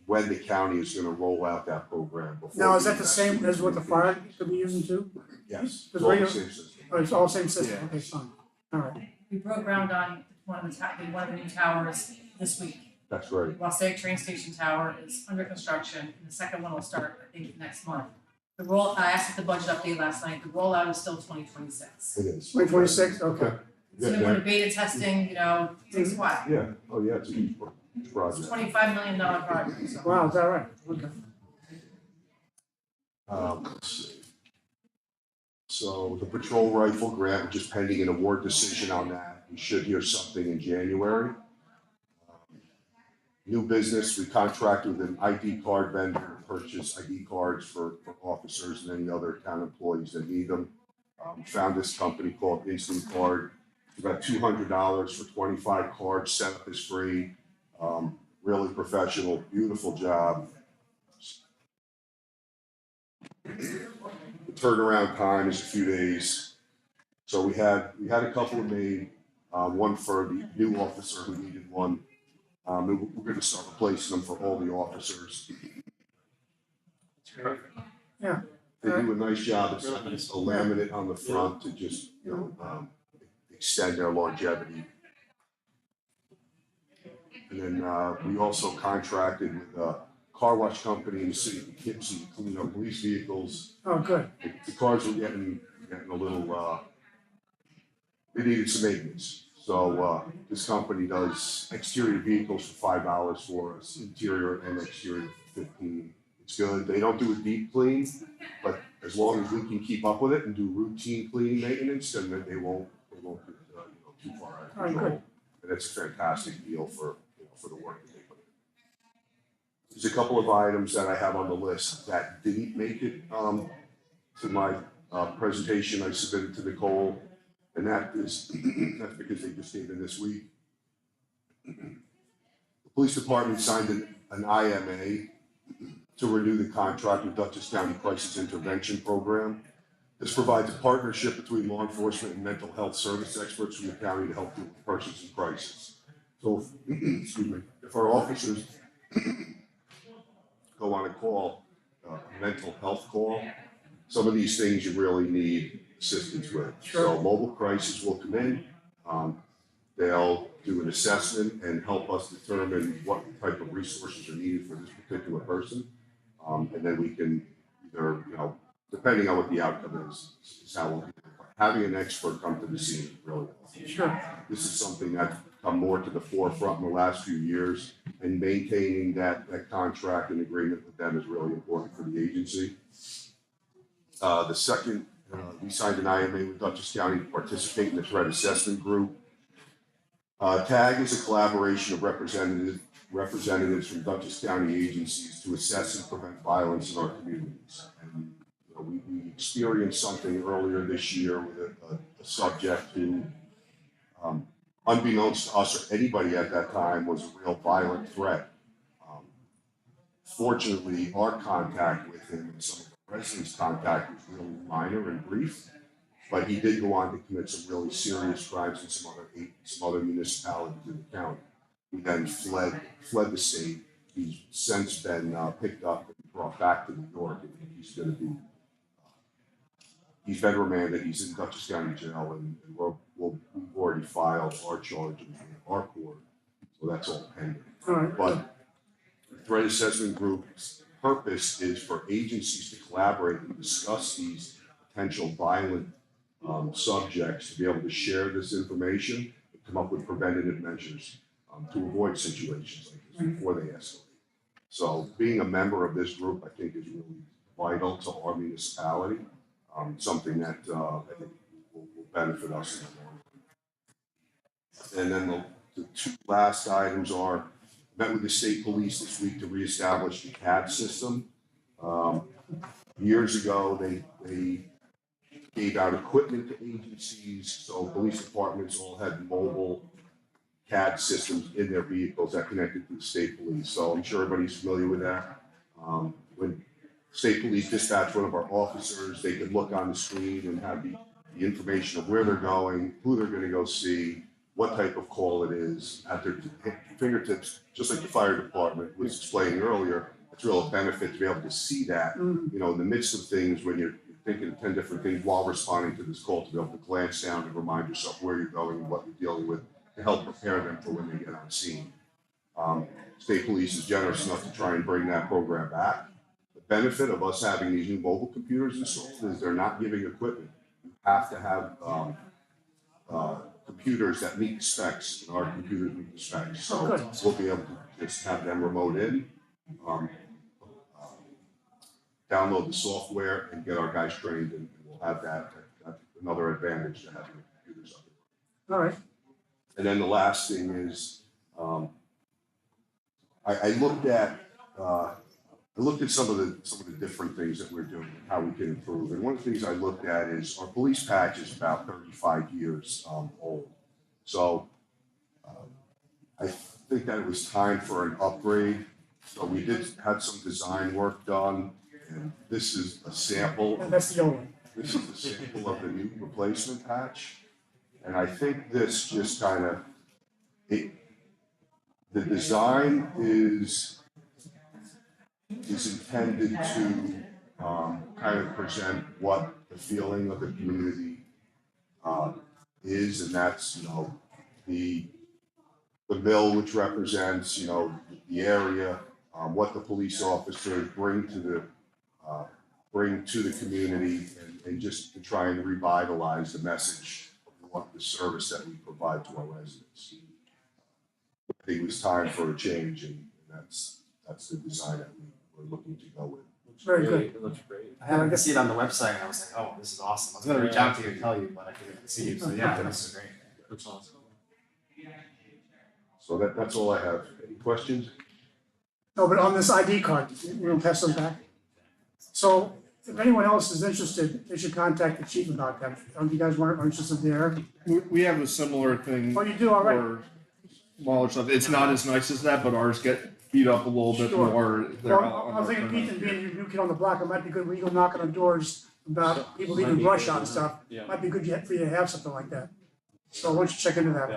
when the county is going to roll out that program. Now, is that the same as what the fire could be using too? Yes. Because All the radio- same system. Oh, it's all same system, Yeah. okay, fine, all right. We broke ground on one of the new towers this week. That's right. Wassaic train station tower is under construction, and the second one will start, I think, next month. I asked at the budget update last night, the rollout is still 2026. It is. 2026, okay. It's gonna go to beta testing, takes a while. Yeah, oh yeah, it's a huge It's a project. $25 million project, so. Wow, is that right? Okay. Let's see. So the patrol rifle grant, we're just pending an award decision on that. We should hear something in January. New business, we contracted with an ID card vendor to purchase ID cards for officers and any other town employees that need them. We found this company called Instant Card. It's about $200 for 25 cards. Setup is free. Really professional, beautiful job. The turnaround time is a few days. So we had a couple of made, one for the new officer who needed one. We're going to start replacing them for all the officers. Yeah. They do a nice job. It's a laminate on the front to just extend their longevity. And then we also contracted with a car wash company in the city of Poughkeepsie to clean up police vehicles. Oh, good. The cars were getting a little, they needed some maintenance. So this company does exterior vehicles for $5 for us, interior and exterior for $15. It's good. They don't do a deep clean, but as long as we can keep up with it and do routine cleaning maintenance, then they won't get too far out of All right, control. good. And it's a fantastic deal for the work that they put in. There's a couple of items that I have on the list that didn't make it to my presentation I submitted to Nicole, and that's because they just came in this week. The police department signed an IMA to renew the contract with Dutchess County Crisis Intervention Program. This provides a partnership between law enforcement and mental health service experts from the county to help deal with persons in crisis. So, if our officers go on a call, a mental health call, some of these things you really need assistance with. So mobile crisis will come in, they'll do an assessment and help us determine what type of resources are needed for this particular person. And then we can either, depending on what the outcome is how we'll do it. Having an expert come to the scene is really helpful. Sure. This is something that's come more to the forefront in the last few years, and maintaining that contract and agreement with them is really important for the agency. The second, we signed an IMA with Dutchess County to participate in the threat assessment group. TAG is a collaboration of representatives from Dutchess County agencies to assess and prevent violence in our communities. And we experienced something earlier this year with a subject who, unbeknownst to us or anybody at that time, was a real violent threat. Fortunately, our contact with him and some of the residents' contact was really minor and brief, but he did go on to commit some really serious crimes in some other municipalities in the county. He then fled the state. He's since been picked up and brought back to New York, and he's going to be. He's been remanded. He's in Dutchess County Jail, and we've already filed our charges in our court, so that's all pending. All right. But the Threat Assessment Group's purpose is for agencies to collaborate and discuss these potential violent subjects, to be able to share this information and come up with preventative measures to avoid situations like this before they escalate. So being a member of this group, I think, is really vital to our municipality, something that I think will benefit us in the long run. And then the two last items are, met with the state police this week to reestablish the CAD system. Years ago, they gave out equipment to agencies, so police departments all had mobile CAD systems in their vehicles that connected to the state police. So I'm sure everybody's familiar with that. When state police dispatch one of our officers, they could look on the screen and have the information of where they're going, who they're going to go see, what type of call it is at their fingertips, just like the fire department was explaining earlier. It's really a benefit to be able to see that, in the midst of things when you're thinking of 10 different things while responding to this call, to be able to glance down and remind yourself where you're going and what you're dealing with to help prepare them for when they get on scene. State police is generous enough to try and bring that program back. The benefit of us having these new mobile computers installed is they're not giving equipment. You have to have computers that meet the specs, and our computers meet the specs. So we'll be able to just have them remote in, download the software and get our guys trained, and we'll have that. That's another advantage to having the computers up. All right. And then the last thing is, I looked at some of the different things that we're doing and how we can improve. And one of the things I looked at is our police patch is about 35 years old. So I think that it was time for an upgrade. So we did have some design work done, and this is a sample. That's the old one. This is a sample of the new replacement patch. And I think this just kind of, the design is intended to kind of present what the feeling of the community is, and that's, the mill, which represents, the area, what the police officers bring to the community, and just to try and revitalize the message of what the service that we provide to our residents. I think it was time for a change, and that's the design that we're looking to go with. Very good. It looks great. I happened to see it on the website and I was like, oh, this is awesome. I was gonna reach out to you and tell you, but I couldn't see you, so yeah, this is great. That's awesome. So that's all I have. Any questions? No, but on this ID card, we're gonna pass those back. So if anyone else is interested, they should contact the chief about that. You guys weren't interested there? We have a similar thing. Oh, you do already? for smaller stuff. It's not as nice as that, but ours get beat up a little bit Sure. more. They're Well, on I was our thinking, turnout. Ethan, being your new kid on the block, it might be good when you go knocking on doors about people leaving brush out and stuff. Yeah. Might be good for you to have something like that. So why don't you check into that?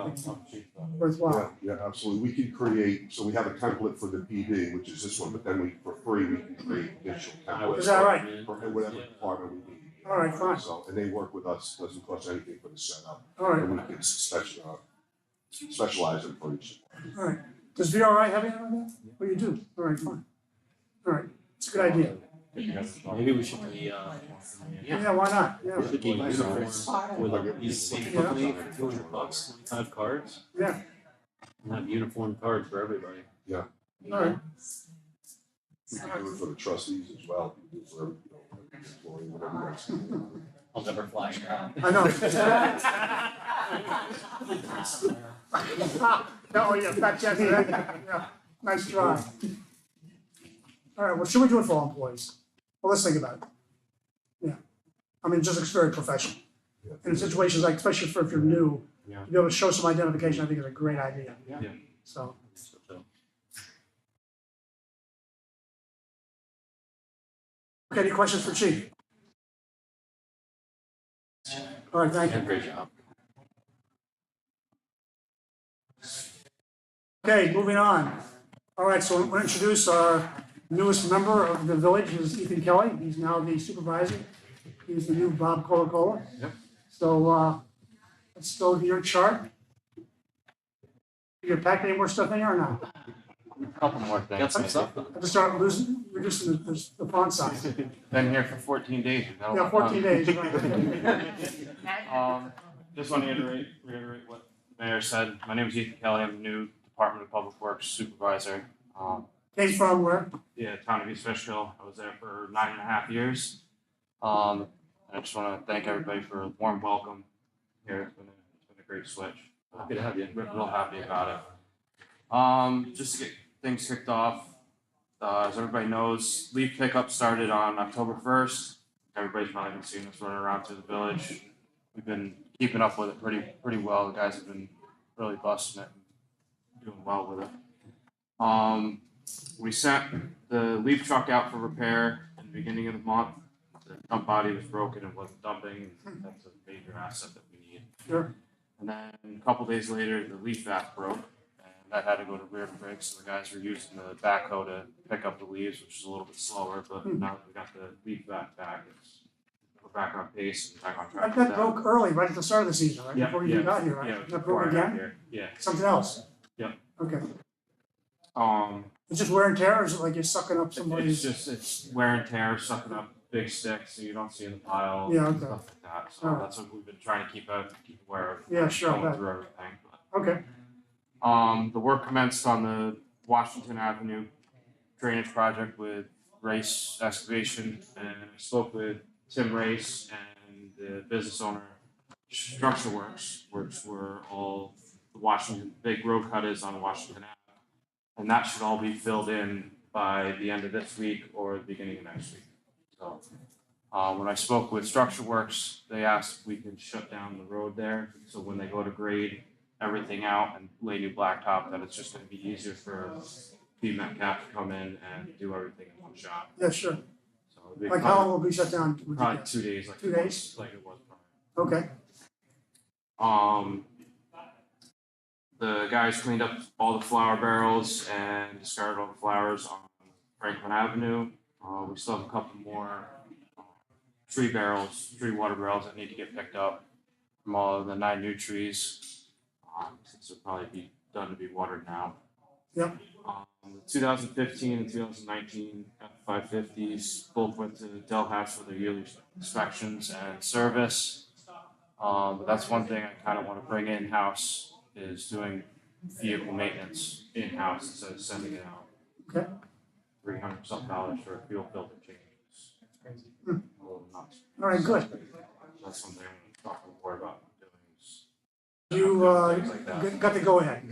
Worthwhile. Yeah, absolutely. We can create, so we have a template for the PD, which is this one, but then for free, we can create additional templates. Is that right? For whatever department we need. All right, fine. So, and they work with us, doesn't cost anything for the setup. All right, And we can specialize them for each. all right. Does VRI have anything like that? Well, you do. All right, fine. All right, it's a good idea. Maybe we should be, Yeah, why not? we Yeah, should be uniform with a same company for $200, 25 cards, yeah, and have uniform cards for everybody. all right. We can do it for the trustees as well. We can do it for every employee, whatever that's. I'll never fly around. I know. Oh, yeah, fat chance of that. Yeah, nice try. All right, well, should we do it for all employees? Well, let's think about it. Yeah, I mean, just it's very professional. In situations like, especially if you're new, Yeah. to be able to show some identification, I think is a great idea. Yeah. So, Okay, any questions for Chief? All right, thank you. Great job. Okay, moving on. All right, so we'll introduce our newest member of the village, is Ethan Kelly. He's now the supervisor. He's the new Bob Coca-Cola. Yep. So, let's go to your chart. You pack any more stuff in here or not? A couple more things. Got some stuff. I have to start reducing the font size. Been here for 14 days. we've got a Yeah, lot 14 done. days. Right. Just want to reiterate what the mayor said. My name is Ethan Kelly. I'm the new Department of Public Works Supervisor. Came from where? Yeah, town of East Fishkill. I was there for 9.5 years. I just want to thank everybody for a warm welcome here. It's been a great switch. Happy to have you. We're real happy about it. Just to get things kicked off, as everybody knows, leaf pickup started on October 1st. Everybody's probably been seeing us running around through the village. We've been keeping up with it pretty well. The guys have been really busting it and doing well with it. We sent the leaf truck out for repair in the beginning of the month. The dump body was broken and wasn't dumping. That's a major asset that we need. Sure. And then a couple days later, the leaf vac broke, and I had to go to Rhinebeck. So the guys were using the backhoe to pick up the leaves, which is a little bit slower. But now that we got the leaf vac back, we're back on pace and back on track. That broke early, right at the start of the season, right? Yeah, Before you yeah, got here, right? Yeah, That before broke I got again? here. Yeah. Something else? Yep. Okay. Um, It's just wear and tear, or is it like you're sucking up it's somebody's? it's wear and tear, sucking up big sticks, so you don't see in the pile. Yeah, and okay. Stuff like that. So Alright. that's what we've been trying to keep aware of. Yeah, sure, Going bet. through everything. But, Okay, the work commenced on the Washington Avenue drainage project with Race Excavation, and I spoke with Tim Race and the business owner, Structure Works, which were all the Washington, big road cut is on Washington Avenue. And that should all be filled in by the end of this week or the beginning of next week. So, when I spoke with Structure Works, they asked if we could shut down the road there, so when they go to grade everything out and lay new blacktop, that it's just gonna be easier for Met Cap to come in and do everything in one shot. yeah, sure. So it'd be Like how long will be shut down? would you probably guess? 2 days, like 2 it days? was, like it was prior. Okay, The guys cleaned up all the flower barrels and discarded all the flowers on Franklin Avenue. We still have a couple more tree water barrels that need to get picked up from all of the 9 new trees. Since they'll probably be done to be watered now. Yep. The 2015 and 2019 F550s both went to Delhash for their yearly inspections and service. But that's one thing I kind of want to bring in-house is doing vehicle maintenance in-house instead of sending it out. okay. $300-something for a fuel filter change. Hmm. A little nuts. All right, good. That's something I'm talking more about doing is You, things like that. got to go ahead.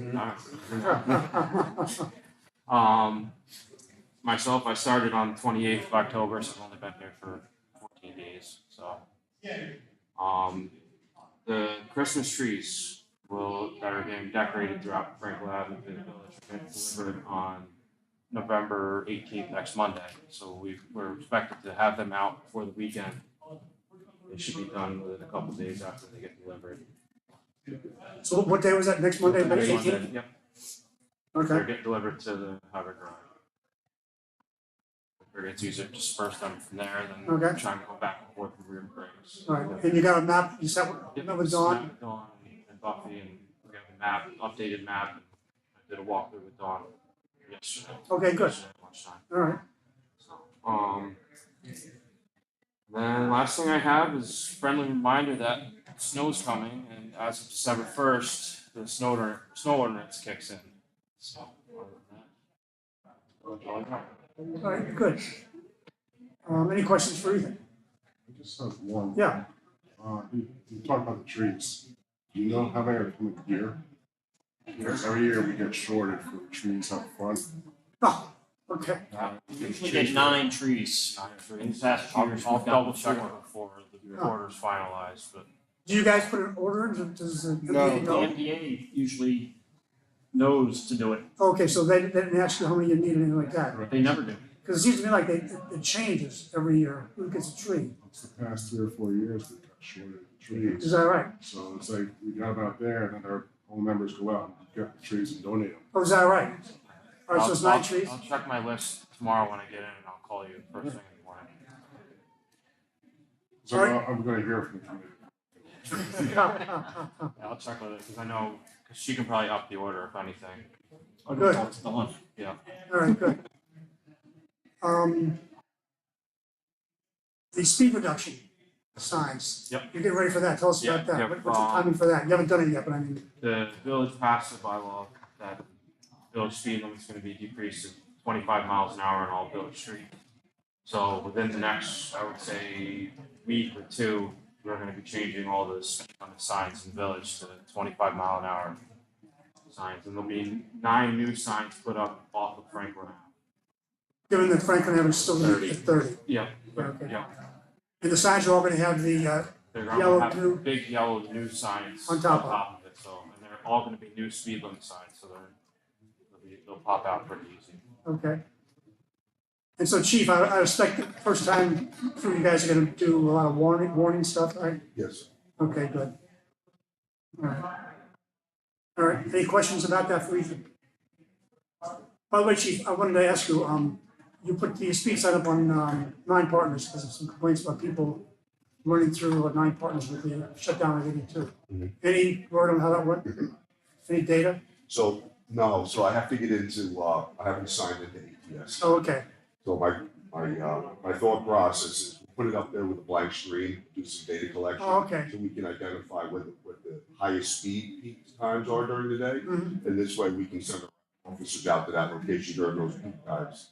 Myself, I started on the 28th of October, so I've only been here for 14 days. So, the Christmas trees that are getting decorated throughout Franklin Avenue in the village are getting delivered on November 18th, next Monday. So we're expected to have them out before the weekend. They should be done within a couple days after they get delivered. So what day was that? Next Monday, May Next 18th? Monday, yep. They're Okay, getting delivered to the Harvard Drive. It's easier to disperse them from there than Okay. trying to go back and forth with rear brakes. all right. And you got a map, you set with Dawn? Dawn and Buffy, and we have a map, updated map. And I did a walkthrough with Dawn yesterday. Okay, good. Yesterday at lunchtime. All right, So, then last thing I have is friendly reminder that snow's coming, and as of December 1st, the snow ordinance kicks in. So, other than that, that's all I got. all right, good. Any questions for Ethan? I just have one. Yeah. You talk about the trees. Do you know how many are coming here? Because every year we get shorted for trees up front. Oh, okay. We get 9 trees. In the past few years, I'll we've got double check four. before the order's finalized, but Do you guys put an order in? Does the No. meeting The go? MDA usually knows to do it. Okay, so they didn't ask you how many you need or anything like that? They never do. Because it seems to me like it changes every year, who gets a tree. It's the past 3 or 4 years we've got shorted of trees. Is that right? So it's like we got them out there and then our whole members go out and get the trees and donate them. Oh, is that right? All right, so it's 9 trees? I'll check my list tomorrow when I get in and I'll call you first thing in the morning. So Alright. I'm gonna hear from the committee. Yeah, I'll check with her because I know, because she can probably up the order if anything. Oh, good. Yeah. All right, good. The speed reduction signs. Yep. You're getting ready for that. Tell us about Yeah, that. yeah, What's the timing for that? You haven't done it yet, but I mean, The village passed a bylaw that village speed limit's gonna be decreased to 25 miles an hour on all village streets. So within the next, I would say, week or two, we're gonna be changing all the speed limit signs in the village to 25-mile-an-hour signs, and there'll be 9 new signs put up off of Franklin Ave. given that Franklin Avenue is still at 30. Yeah, Okay. yeah. And the signs are all gonna have the, They're Yellow gonna have new- big yellow new signs On on top top of it, so, and they're all gonna be new speed limit signs, so they'll pop out pretty easy. okay. And so Chief, I expect the first time through you guys are gonna do a lot of warning stuff, right? Yes. Okay, good. All right. All right, any questions about that for Ethan? By the way, Chief, I wanted to ask you, you put the speed sign up on 9 partners because of some complaints about people running through 9 partners with the shutdown of 82. Mhm. Any word on how that went? Any data? So, no, so I have to get into, I haven't signed into ATS. Oh, okay, So my thought process is put it up there with a blank screen, do some data collection. oh, okay. So we can identify what the highest speed peak times are during the day. Mhm. And this way we can send our officers out to that location during those peak times.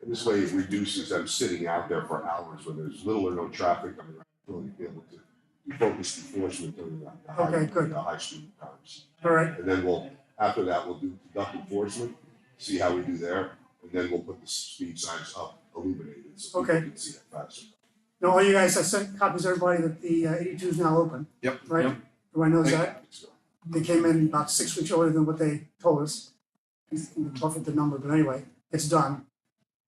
And this way it reduces them sitting out there for hours when there's little or no traffic coming around, really be able to do focused enforcement during the Okay, good. high speed times. All right, And then after that, we'll do conduct enforcement, see how we do there, and then we'll put the speed signs up illuminated so people Okay. can see it faster. now all you guys, I sent copies to everybody that the 82 is now open. Yep. Right? Yep. Everybody knows that? They came in about 6 weeks earlier than what they told us. Buffered the number, but anyway, it's done.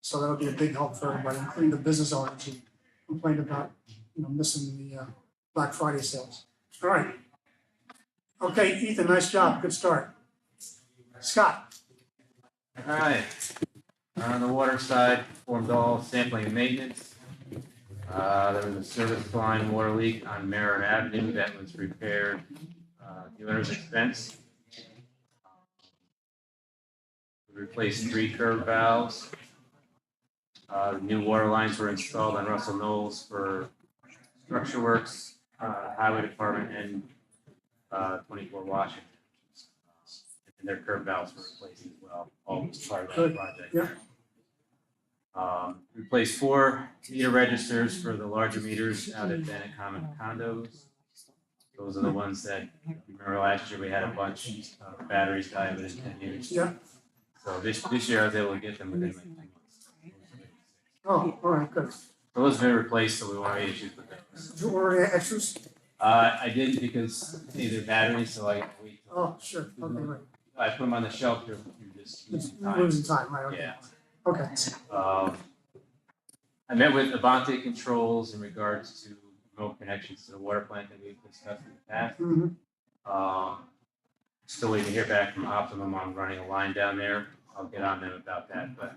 So that'll be a big help for everybody, including the business owners who complained about, missing the Black Friday sales. All right. Okay, Ethan, nice job, good start. Scott, All right, on the water side, performed all sampling and maintenance. There was a service line water leak on Merritt Avenue that was repaired, the owner's expense. We replaced 3 curb valves. The new water lines were installed on Russell Knowles for structure works, highway department, and 24 Washington. And their curb valves were replaced as well, all as part of that Good. project. Yeah. Replaced 4 meter registers for the larger meters out at Bennett Common Condos. Those are the ones that, remember last year we had a bunch of batteries die within 10 years. yeah, So this year I was able to get them within like 2 months. oh, all right, good. Those have been replaced, so we won't have issues with those. Did you order any extras? I didn't because they're batteries, so I gotta wait. Oh, sure, okay, right. I put them on the shelf here, you're just It's losing time. losing time, right, okay. Yeah. Okay, I met with Avante Controls in regards to remote connections to the water plant that we've discussed in the past. mhm, Still waiting to hear back from Optimum on running a line down there. I'll get on them about that, but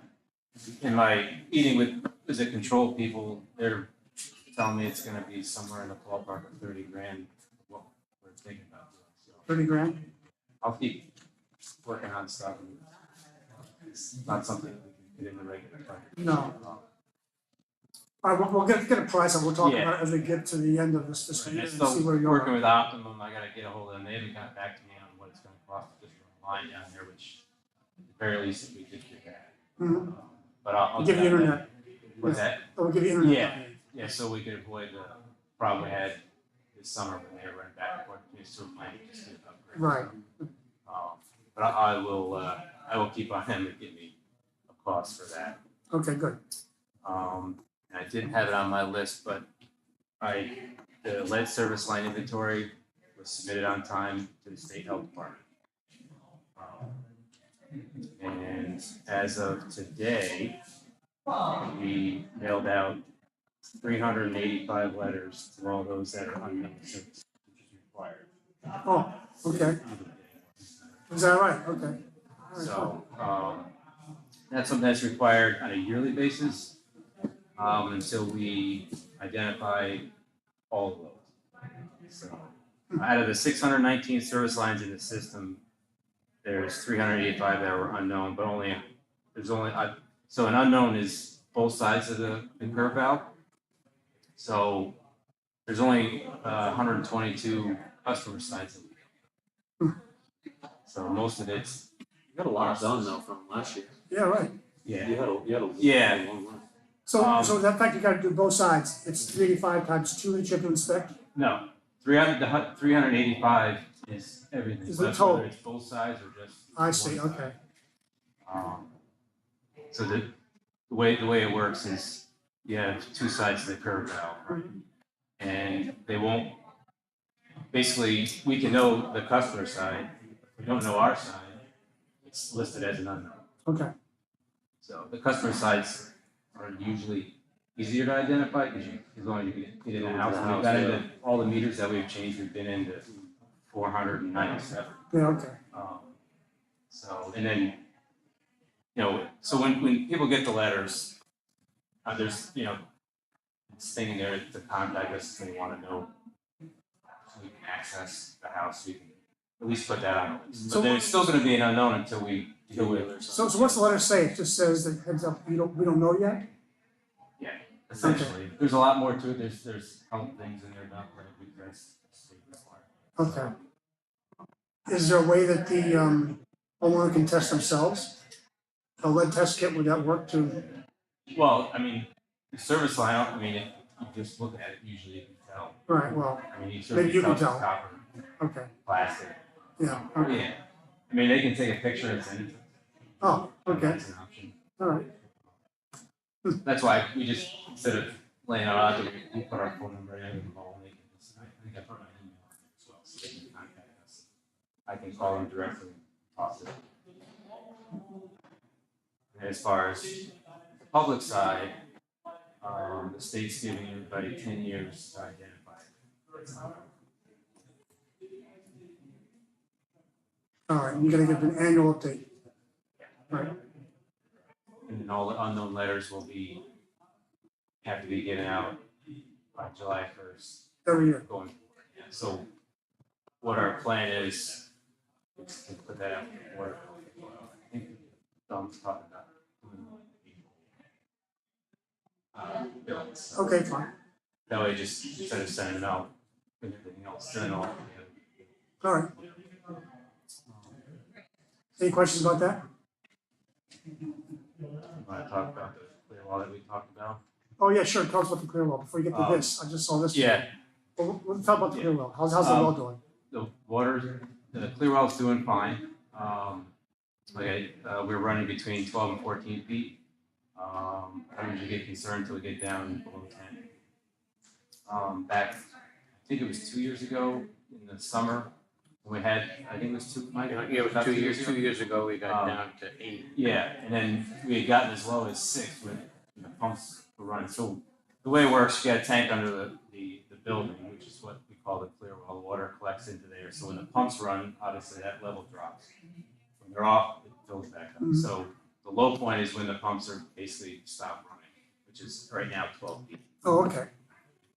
in my meeting with the control people, they're telling me it's gonna be somewhere in the ballpark of 30 grand, what we're thinking about doing. So 30 grand? I'll keep working on stuff. It's not something that we can get in the regular budget. No. All right, we'll get a price and we'll talk Yeah. about it as we get to the end of this fiscal And year I'm and see still where you working are. with Optimum, I gotta get a hold of them, they haven't gotten back to me on what it's gonna cost to just run a line down there, which at the very least, if we could get that. Mhm. But I'll Give get you on that. internet, What's that? we'll give you internet. Yeah. Yeah, so we could avoid the problem we had this summer when they were running back and forth between sewer plant, just get upgrades. Right. But I will keep on them and get me a cost for that. Okay, good. And I didn't have it on my list, but the lead service line inventory was submitted on time to the state health department. And as of today, We mailed out 385 letters to all those that are unknown service, which is required. Oh, okay. Is that right? Okay. All right, fine. So, that's something that's required on a yearly basis, until we identify all of those. So, out of the 619 service lines in the system, there's 385 that were unknown, but so an unknown is both sides of the curve valve. So, there's only 122 customer sides of it. So most of it's. You got a lot done though from last year. Yeah, right. Yeah. You had a Yeah. long run. So that fact you gotta do both sides, it's 385 times 2 that you have to inspect? No, 385 is everything. Is the That's total. whether it's both sides or just. I see, one side. okay. So the way it works is you have two sides to the curve valve, right? And they won't, basically, we can know the customer side. If we don't know our side, it's listed as an unknown. Okay. So the customer sides are usually easier to identify because as long as you get in the house. We've got into all the meters that we've changed, we've been into 497. Yeah, okay. So, and then, so when people get the letters, there's, it's thing in there to contact us if they want to know. So we can access the house, we can at least put that on the list. So- But then it's still gonna be an unknown until we do it. So what's the letter say? It just says that heads up, we don't know yet? Yeah, essentially. There's a lot more to it. There's health things in there, not like we addressed. Okay. Is there a way that the homeowner can test themselves? A lead test kit, would that work too? Well, I mean, the service line, if you just look at it, usually you can tell. Right, well, You maybe certainly you can tell tell. it's copper, Okay, plastic. yeah, okay. Yeah. They can take a picture and send it. Oh, okay, That's an option. all right. That's why we just, instead of laying it out, we put our phone number in and call, and they can just, I think I put my email as well, so they can contact us. I can call them directly and talk to them. And as far as the public side, the state's giving everybody 10 years to identify. All right, you gotta give an annual update. Right, And then all the unknown letters have to be given out by July 1st. every year. Going forward. Yeah. So what our plan is to put that out in order. I think Dom's talking about doing bills. Okay, fine. That way, just instead of sending it out and everything else, send it all together. All right. Any questions about that? Want to talk about the clear wall that we talked about? Oh, yeah, sure, tell us about the clear well, before you get to this, I just saw this. Yeah, Well, we'll talk about the clear well, how's the well doing? the clear well's doing fine. We're running between 12 and 14 feet. I usually get concerned until we get down below 10. Back, I think it was 2 years ago in the summer, we had, I think it was two, Mike? Yeah, it was About 2 years, 2 years ago, we got Um, down to 8. Yeah, and then we had gotten as low as 6 when the pumps were running. So the way it works, you got a tank under the building, which is what we call the clear well. The water collects into there. So when the pumps run, obviously that level drops. When they're off, it fills back up. Mhm. So the low point is when the pumps are basically stopped running, which is right now 12 feet. Oh, okay,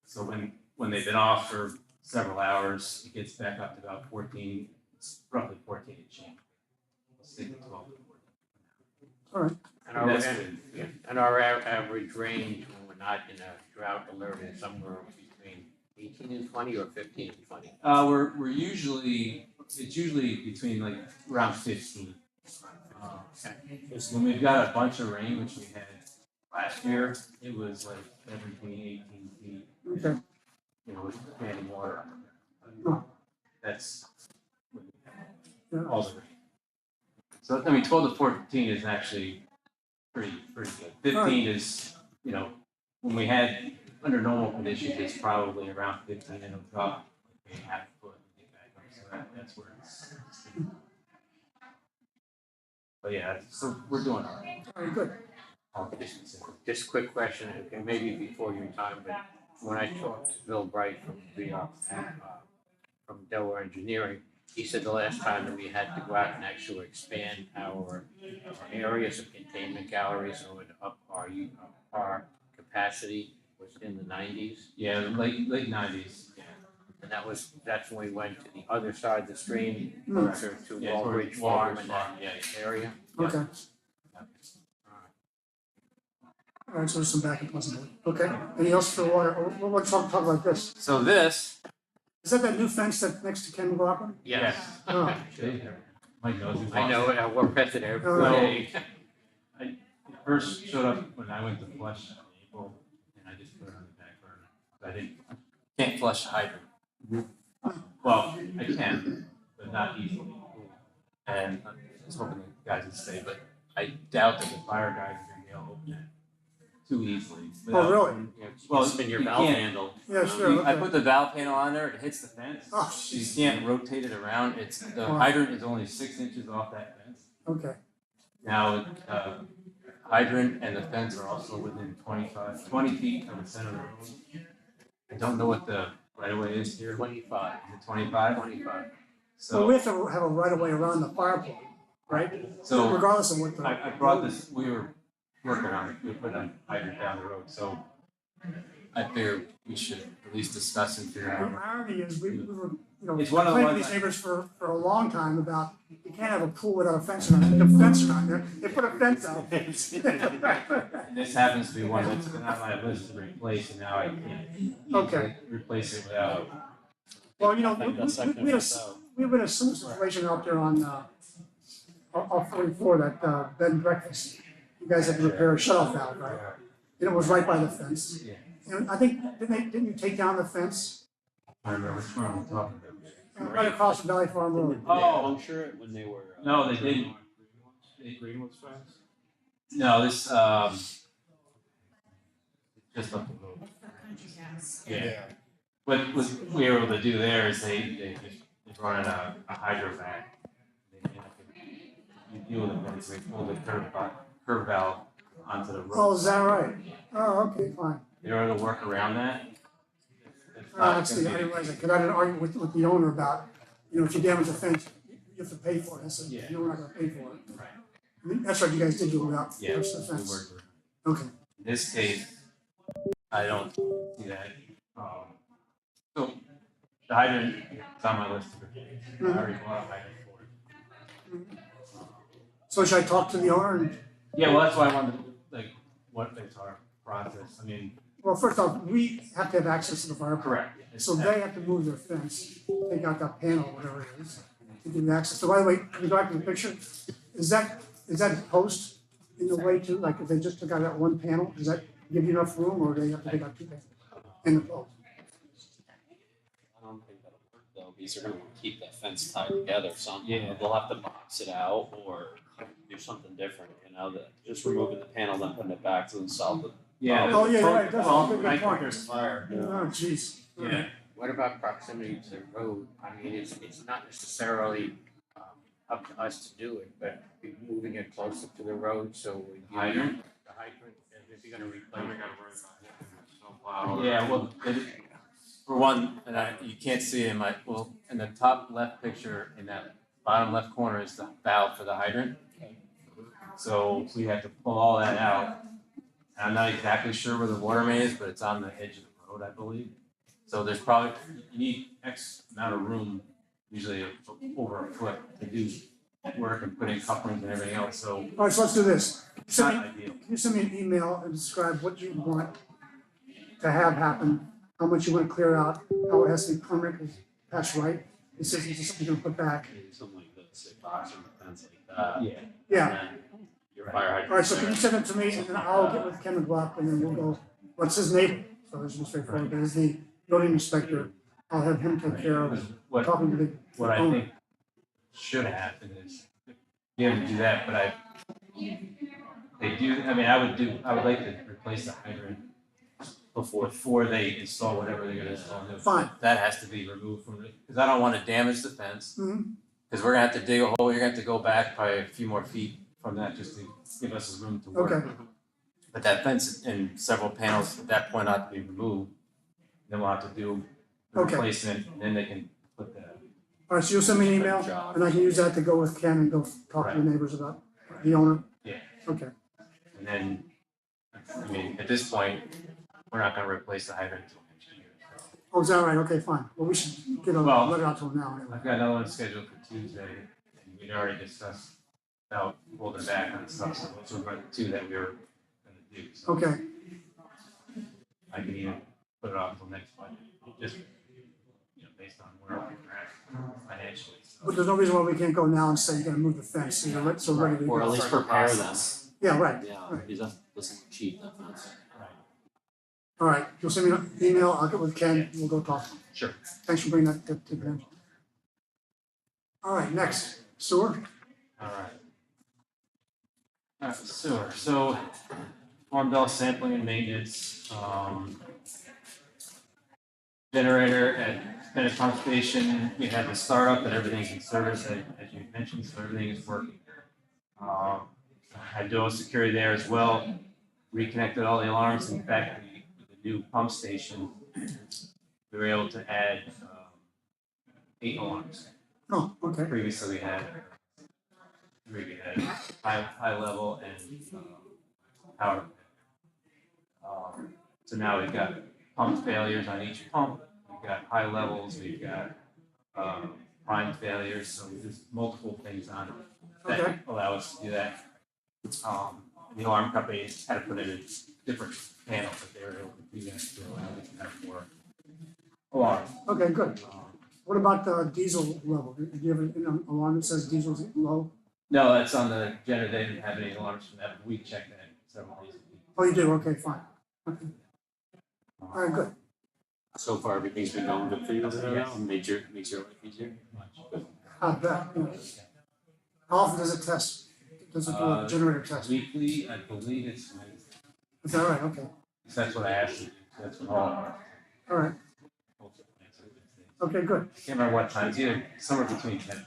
So when they've been off for several hours, it gets back up to about 14, it's roughly 14 and change. Let's say 12 to 14. all right, And our, That's and, yeah, and our average range, when we're not in a drought alert, is somewhere between 18 and 20 or 15 and 20. We're usually, it's usually between like around 15. Because when we've got a bunch of rain, which we had last year, it was like everything 18 feet, okay, with standing water. Oh. That's yeah, all the rain. So, 12 to 14 is actually pretty good. 15 is, when we had, under normal conditions, it's probably around 15 and it'll drop like a half foot and get back up. So that's where it's. But yeah, so we're doing all right. all right, good. Just a quick question, okay, maybe before your time, but when I talked to Bill Bright from from Delaware Engineering, he said the last time that we had to go out and actually expand our areas of containment galleries in order to up our capacity was in the 90s. Yeah, late nineties, yeah. And that's when we went to the other side of the stream, Hmm. closer to Yeah, Walbridge towards Farm Walbridge and that Farm, yeah. area. Okay, all right, so there's some back and forth. Okay, anything else for water? Let's talk about this. So this, Is that new fence that's next to Ken McLaughlin? Yes. Oh, Mike knows who I know, we're present every All day. It first showed up when I went to flush in April, and I just put it on the back burner. Can't flush a hydrant. Well, I can, but not easily. And I was hoping the guys would stay, but I doubt that the fire guys are gonna be able to open it too easily. Oh, really? Well, Spin your you valve can't- handle. Yeah, sure, I okay. put the valve panel on there, it hits the fence, Oh, so you can't rotate it around. The Wow. hydrant is only 6 inches off that fence. okay. Now, hydrant and the fence are also within 20 feet from the center of the road. I don't know what the right of way is here. 25. Is it 25? 25. So we So, have to have a right of way around the fire plant, right? so Regardless of what the. I brought this, we were working on it, we put a hydrant down the road, so I figured we should at least discuss and figure The out. irony is, we were, It's one of the complaining to ones these I- neighbors for a long time about, you can't have a pool without a fence around it. The fence around there, they put a fence out. And this happens to be one that's been on my list to replace, and now I can't Okay. replace it without. Well, we have a similar situation out there on, off 44, that bed and breakfast. You guys had to repair a shut-off valve, right? And it was right by the fence. Yeah. And I think, didn't you take down the fence I remember which one I'm talking about. right across the Valley Farm Road? Oh. Puncture it when they were. No, they didn't. Greenwood's fence? No, this, just up the road. Yeah. What we were able to do there is they brought in a hydro vac. You deal with it, and they pull the curb valve onto the Oh, road. is that right? Oh, okay, fine. They were able to work around that. It's Oh, not that's the, I gonna be- didn't realize that, because I had an argument with the owner about, if you damage the fence, you have to pay for it. I said, Yeah. you're not gonna pay for it. Right. That's right, you guys did do it without, Yeah, touch the we fence. worked around. Okay, In this case, I don't see that. So the hydrant is on my list. I already bought a hydrant for it. so should I talk to the owner and, Yeah, well, that's why I wanted, what is our process? I mean, well, first off, we have to have access to the fire plant. correct. So they have to move their fence, take out that panel, whatever it is, to give you access. So by the way, can you go back to the picture? Is that post in the way to, like, if they just took out that one panel, does that give you enough room, or do they have to take out two panels in the post? I don't think that'll work though, because they're gonna keep that fence tied together somehow. Yeah. They'll have to box it out or do something different, that just removing the panel, then putting it back to themselves. Yeah. Oh, yeah, right, that's a Well, good I think point. There's a fire. Oh, jeez. Yeah. What about proximity to the road? I mean, it's not necessarily up to us to do it, but be moving it closer to the road, so we. Hydrant? The hydrant, and if you're gonna replace Then we it. gotta worry about snowplow. Yeah, well, for one, and you can't see it in the top left picture, in that bottom left corner is the valve for the hydrant. So we have to pull all that out. I'm not exactly sure where the water main is, but it's on the edge of the road, I believe. So there's probably, you need X amount of room, usually over a foot, to do work and put in couplings and everything else, so All right, so let's do this. it's not ideal. Can you send me an email and describe what you want to have happen, how much you want to clear out, how it has to be permanent, because that's right. This isn't just something you're gonna put back. Maybe something like this, a box or a fence like that. Yeah. Yeah, And then your fire hydrant. all right, so can you send it to me, and then I'll get with Ken McLaughlin, and then we'll go, what's his neighbor? So it's just straightforward, but as the building inspector, I'll have him take care of What talking to the What I owner. think should happen is, be able to do that, but they do, I mean, I would like to replace the hydrant before they install whatever they're gonna install new. Fine. That has to be removed from it, because I don't wanna damage the fence, Mhm. because we're gonna have to dig a hole, you're gonna have to go back probably a few more feet from that just to give us room to work. Okay. But that fence and several panels at that point ought to be removed. Then we'll have to do the Okay. replacement, and then they can put the, All right, so you'll send me an email, and I can use that to go with Ken and go talk to the neighbors about the owner? Yeah. Okay, and then, I mean, at this point, we're not gonna replace the hydrant until next year. So oh, is that right? Okay, fine. Well, we should get a Well- letter out to him now anyway. I've got another one scheduled for Tuesday, and we'd already discussed about holding back on stuff, so those were the two that we were gonna do. So Okay, I can even put it off until next budget, just, based on where we're at financially. So. but there's no reason why we can't go now and say you gotta move the fence, so you're so ready to go. Or at least prepare them. Yeah, right. Yeah, Right. because that doesn't look cheap, that fence. All right, you'll send me an email, I'll get with Ken, and we'll go talk. Sure. Thanks for bringing that to them. All right, next, sewer. All right, sewer, so Farm Bill sampling and maintenance, generator at Bennett Pump Station, we had the startup and everything's in service, as you mentioned, so everything is working. Had dual security there as well, reconnected all the alarms, in fact, with the new pump station, we were able to add 8 alarms. Oh, okay, Previously, we had high level and power. So now we've got pump failures on each pump, we've got high levels, we've got prime failures, so there's multiple things on it Okay. that allow us to do that. The alarm company had to put in a different panel, but they were able to do that to allow us to have more alarms. okay, good. What about the diesel level? Do you have an alarm that says diesel's low? No, that's on the generator, they didn't have any alarms from that, but we checked that several days ago. Oh, you do, okay, fine. Okay. All right, good. So far, everything's been going good for you over there now, and makes your life easier? I bet, yeah. How often does it test? Does it do a generator test? Weekly, I believe it's Wednesday. Is that right? Okay, That's what I asked you, that's what all. all right, okay, good. Can't remember what time, it's either somewhere between 10.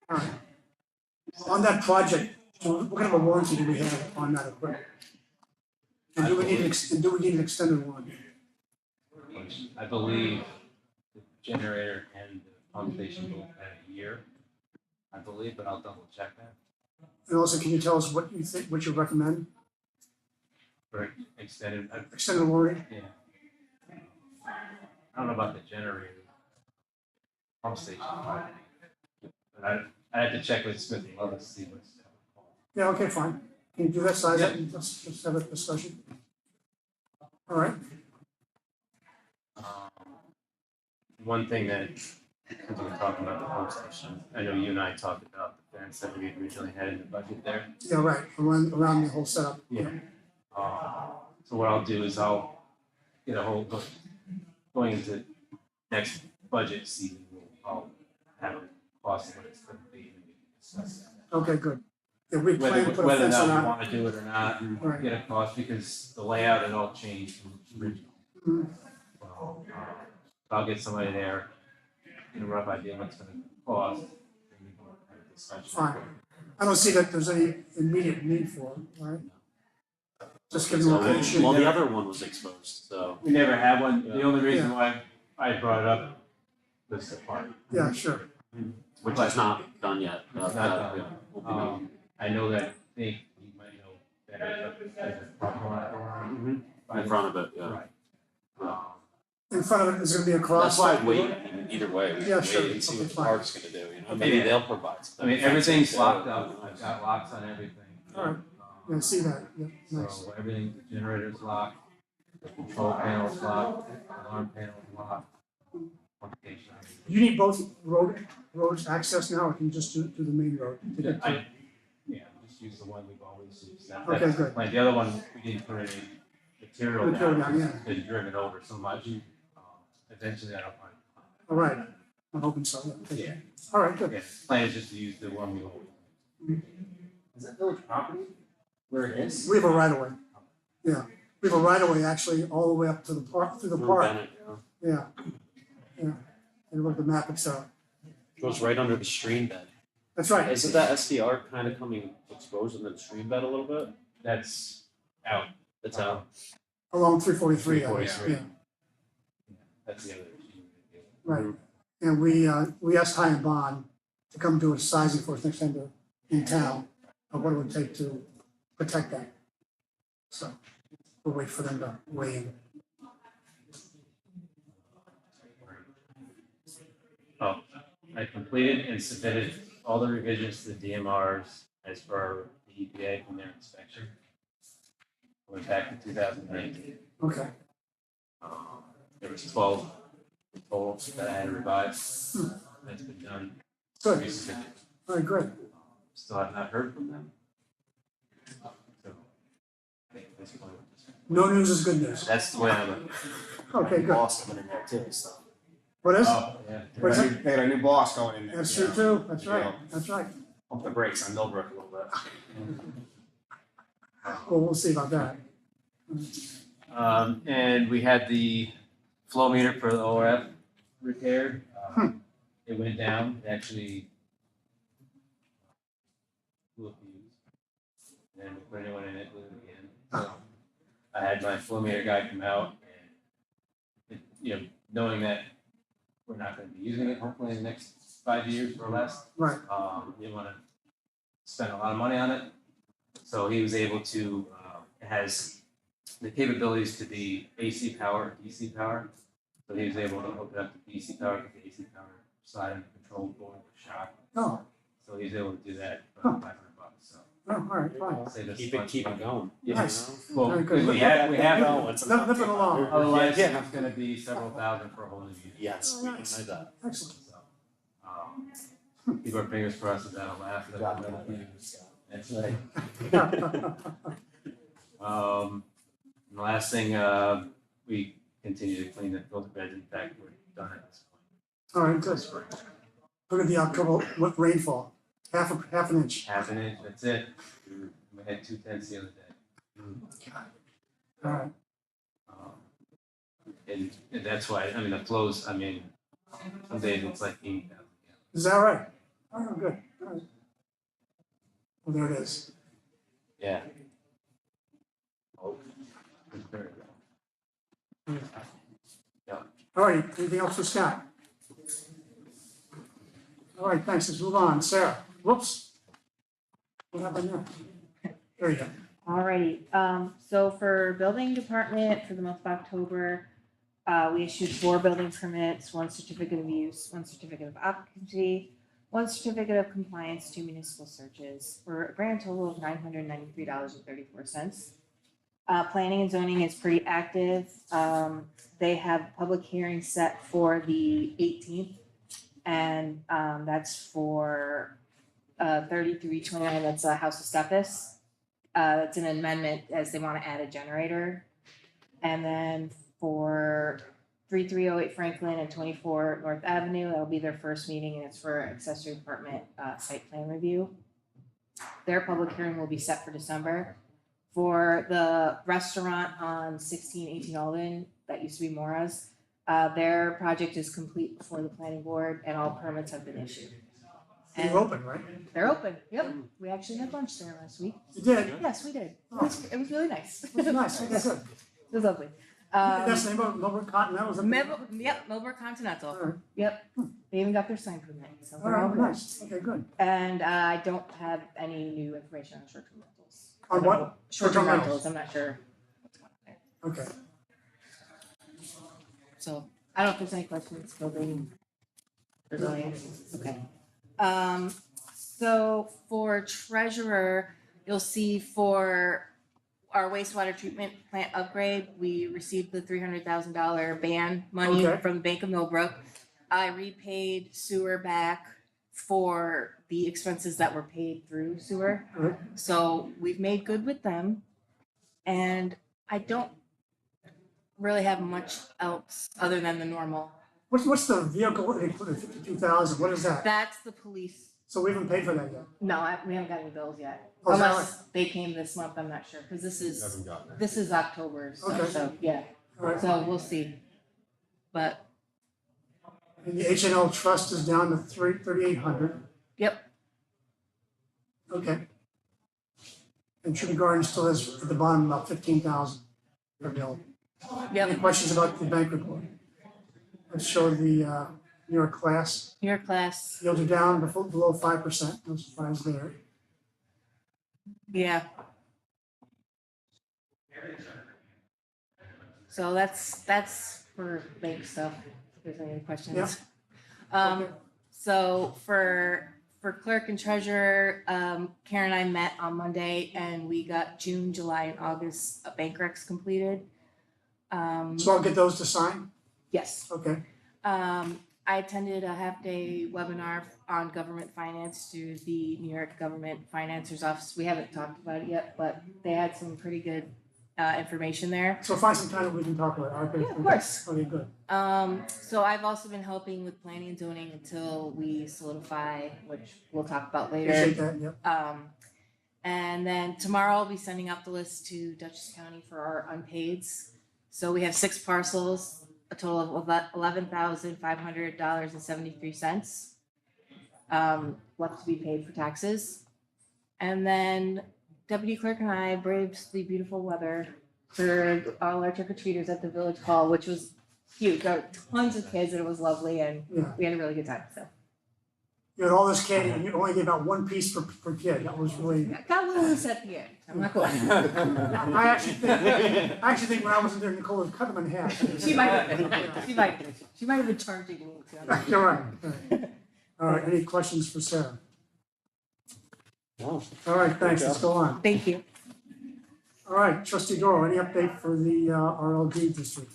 All right. On that project, what kind of a warranty do we have on that equipment? And do we need an extended warranty? I believe the generator and the pump station both had a year, I believe, but I'll double check that. And also, can you tell us what you think, what you recommend, For extended, extended warranty? yeah. I don't know about the generator. Pump station, but I had to check with Smith and Love to see what's. Yeah, okay, fine. Can you do that size up Yep. and let's have a discussion? All right, One thing that, because we were talking about the pump station, I know you and I talked about the fence that we originally had in the budget there. yeah, right, around the whole setup. Yeah. So what I'll do is I'll get a whole, going into next budget season, I'll have a cost of what it's gonna be and we can discuss that. Okay, good. Yeah, we plan to Whether, put a whether or fence not we around. wanna do it or not, Right. get a cost, because the layout had all changed from original. Mhm. So, I'll get somebody there, get a rough idea what it's gonna cost, and we can have a discussion. Fine. I don't see that there's any immediate need for it, right? Just give them location. Well, the other one was exposed, so. We never had one, the Yeah. only reason why I brought it up was the park. Yeah, sure. Which is not done yet. It's not done. Yeah, will be done. I know that, you might know better, but there's a parking lot going on. In front of it, yeah. Right. In front of it is gonna be a cross. That's why I'd wait, either way, we Yeah, should sure. wait and see Okay, what the fine. park's gonna do, you know, maybe Yeah. they'll provide I something. mean, everything's Fencing, locked so, up, I've got locks on everything. All right. Yeah, I see that, yeah, nice. So everything, the generator's locked, the control panel's locked, the alarm panel's locked. Pump station. You need both roads access now, or can you just do the main road? to get to- Yeah, just use the one we've always used. Okay, That's good. fine. The other one, we didn't put any material Material down, down, yeah. it's been driven over so much. Eventually that'll find. All right, I'm hoping so, yeah. Okay. Yeah. All right, good. Yeah, plan is just to use the one we always. Is that village property? Where it is? We have a right of way. Yeah, we have a right of way actually all the way up to the park, through the Through park. Bennett, yeah. Yeah. And look at the map, it's, Goes right under the stream bed. that's right. Isn't that SDR kind of coming exposed in the stream bed a little bit? That's out. The town. along 343. 343. Yeah, That's the other issue. right. And we asked High and Bond to come do a sizing for us next time they're in town of what it would take to protect that. So we'll wait for them to weigh in. Oh, I completed and submitted all the revisions to the DMRs as per the EPA from their inspection. Went back to 2019. Okay. There was 12 total that I had to revise. That's been done. Good. Recently. All right, great. Still have not heard from them. So, I think at this point, No news is good news. that's the way I'm looking. Okay, good. Boss coming in there too, so. What is? Oh, yeah. What's They that? got a new boss going in there. That's you true know. too. That's right. Yeah. That's right. Pump the brakes on Millbrook a little bit. Well, we'll see about that. And we had the flow meter for the ORF repaired. It went down, it actually blew up the fuse. And we put a new one in, it blew it again. So I had my flow meter guy come out and, knowing that we're not gonna be using it hopefully in the next 5 years or less. Right. Didn't wanna spend a lot of money on it. So he was able to, it has the capabilities to be AC power, DC power. So he was able to hook it up to DC power, get the AC power side on the control board with shock. Oh, So he's able to do that for $500. So oh, all right, fine. save us a Keep bunch it of money. going. Yeah. Nice. Well, Very good. we have, Nip it along. otherwise Yeah. it's gonna be several thousand for a whole new unit. Yes, we can say that. Excellent. So, keep our fingers crossed that that'll last. That's right. And the last thing, we continue to clean the filter beds. In fact, we're done at this point. All right, good. Look at the October rainfall, half an inch. Half an inch, that's it. We had 2/10 the other day. All right. And that's why, the flows, some days it's like 80,000 gallons. Is that right? Oh, good. All right. Well, there it is. Yeah. Oh, it's very good. All right, anything else for Scott? All right, thanks. Let's move on. Sarah, whoops. What happened there? There you go. Alrighty, so for building department, for the month of October, we issued 4 building permits, 1 certificate of use, 1 certificate of occupancy, 1 certificate of compliance, 2 municipal searches, for a grand total of $993.34. Planning and zoning is pretty active. They have public hearings set for the 18th, and that's for 3329, that's a House of Steffes. It's an amendment as they want to add a generator. And then for 3308 Franklin and 24 North Avenue, that'll be their first meeting, and it's for accessory apartment site plan review. Their public hearing will be set for December. For the restaurant on 1618 Alden, that used to be Mora's, their project is complete before the planning board and all permits have been issued. And You're open, right? they're open, yep. We actually had lunch there last week. You did? Yes, we did. Oh. It was really nice. That's nice. Okay, good. It was lovely. That's the name of Millbrook Continental? is it? Millbrook Continental. All right. Yep. They even got their sign permit, so All they're all right, good. nice. Okay, good. And I don't have any new information on short-term rentals. On what? Short-term Short-term rentals, I'm not sure what's going on there. Okay. So I don't know if there's any questions, building. Okay. So for treasurer, you'll see for our wastewater treatment plant upgrade, we received the $300,000 ban money Okay. from the Bank of Millbrook. I repaid sewer back for the expenses that were paid through sewer. Alright. So we've made good with them. And I don't really have much else other than the normal. What's the vehicle, they put in 52,000, what is that? That's the police. So we haven't paid for that yet? No, we haven't got any bills yet. Oh, is that Unless they came this month, I'm not sure, because this Haven't gotten it. is October, Okay. so yeah, All right. so we'll see. But, And the H&L trust is down to 3,800. yep, Okay. And Trinity Garden still has at the bottom about 15,000 available. Any Yep, questions about the bank report? Let's show the New York class. your class, Yields are down below 5%, no surprise there. yeah. So that's for bank stuff, if there's any questions. Yeah. Um, Okay. so for clerk and treasurer, Karen and I met on Monday and we got June, July, and August bank recs completed. So I'll get those to sign? Yes. Okay. I attended a half-day webinar on government finance through the New York Government Financiers Office. We haven't talked about it yet, but they had some pretty good information there. So find some time that we can talk about it. Okay. Yeah, of course. Okay, good. So I've also been helping with planning and zoning until we solidify, which we'll talk about later. Appreciate that, yep. And then tomorrow I'll be sending out the list to Dutchess County for our unpaids. So we have 6 parcels, a total of $11,500.73 left to be paid for taxes. And then Deputy Clerk and I braved the beautiful weather for all our trick-or-treaters at the village hall, which was huge. There were tons of kids and it was lovely and Yeah. we had a really good time, so. You had all this candy and you only gave out one piece per kid. That was really. I got a little loose at the end, I'm not going. I actually think when I was in there, Nicole would cut them in half. She might have been charging me too. You're right. All right, any questions for Sarah? No. All right, thanks, let's go on. Thank you. All right, Trustee Doro, any update for the RLD district?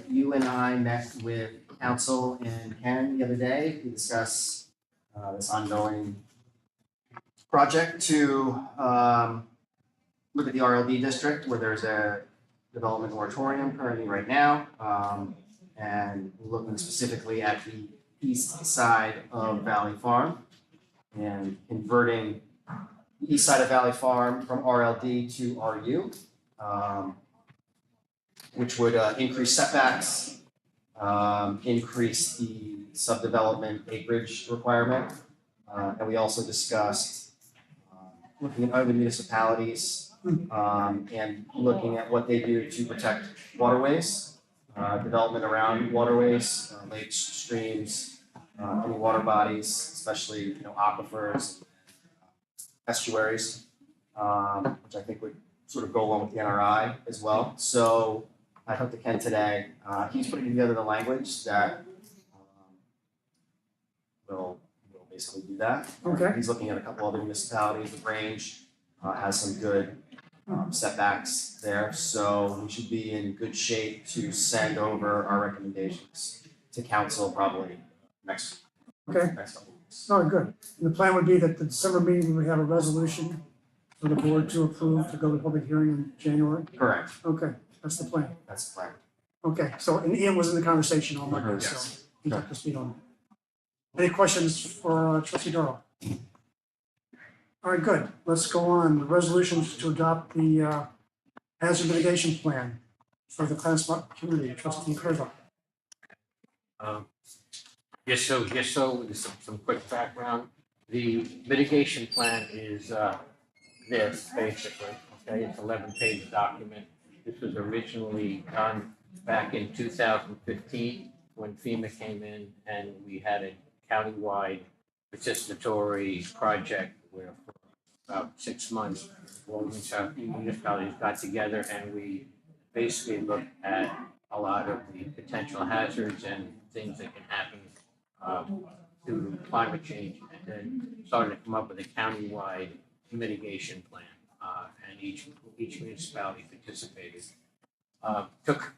You and I met with council and Ken the other day to discuss this ongoing project to look at the RLD district where there's a development moratorium currently right now, and looking specifically at the east side of Valley Farm and converting the east side of Valley Farm from RLD to RU, which would increase setbacks, increase the subdevelopment acreage requirement. And we also discussed looking at other municipalities and looking at what they do to protect waterways, development around waterways, lakes, streams, any water bodies, especially aquifers, estuaries, which I think would sort of go along with the NRI as well. So I talked to Ken today. He's putting together the language that will basically do that. Okay. He's looking at a couple other municipalities. The range has some good setbacks there, so we should be in good shape to send over our recommendations to council probably next Okay, couple of weeks. oh, good. And the plan would be that the December meeting, we have a resolution for the board to approve to go to public hearing in January? Correct. Okay, that's the plan. That's the plan. Okay, so, and Ian was in the conversation all night, so Yes. he's up to speed on it. Any questions for Trustee Doro? All right, good. Let's go on. The resolutions to adopt the hazard mitigation plan for the class community. Trustee Herzog. Just so with some quick background, the mitigation plan is this basically, okay, it's 11-page document. This was originally done back in 2015 when FEMA came in and we had a countywide participatory project where for about 6 months, all municipalities got together and we basically looked at a lot of the potential hazards and things that can happen due to climate change, and then started to come up with a countywide mitigation plan, and each municipality participated.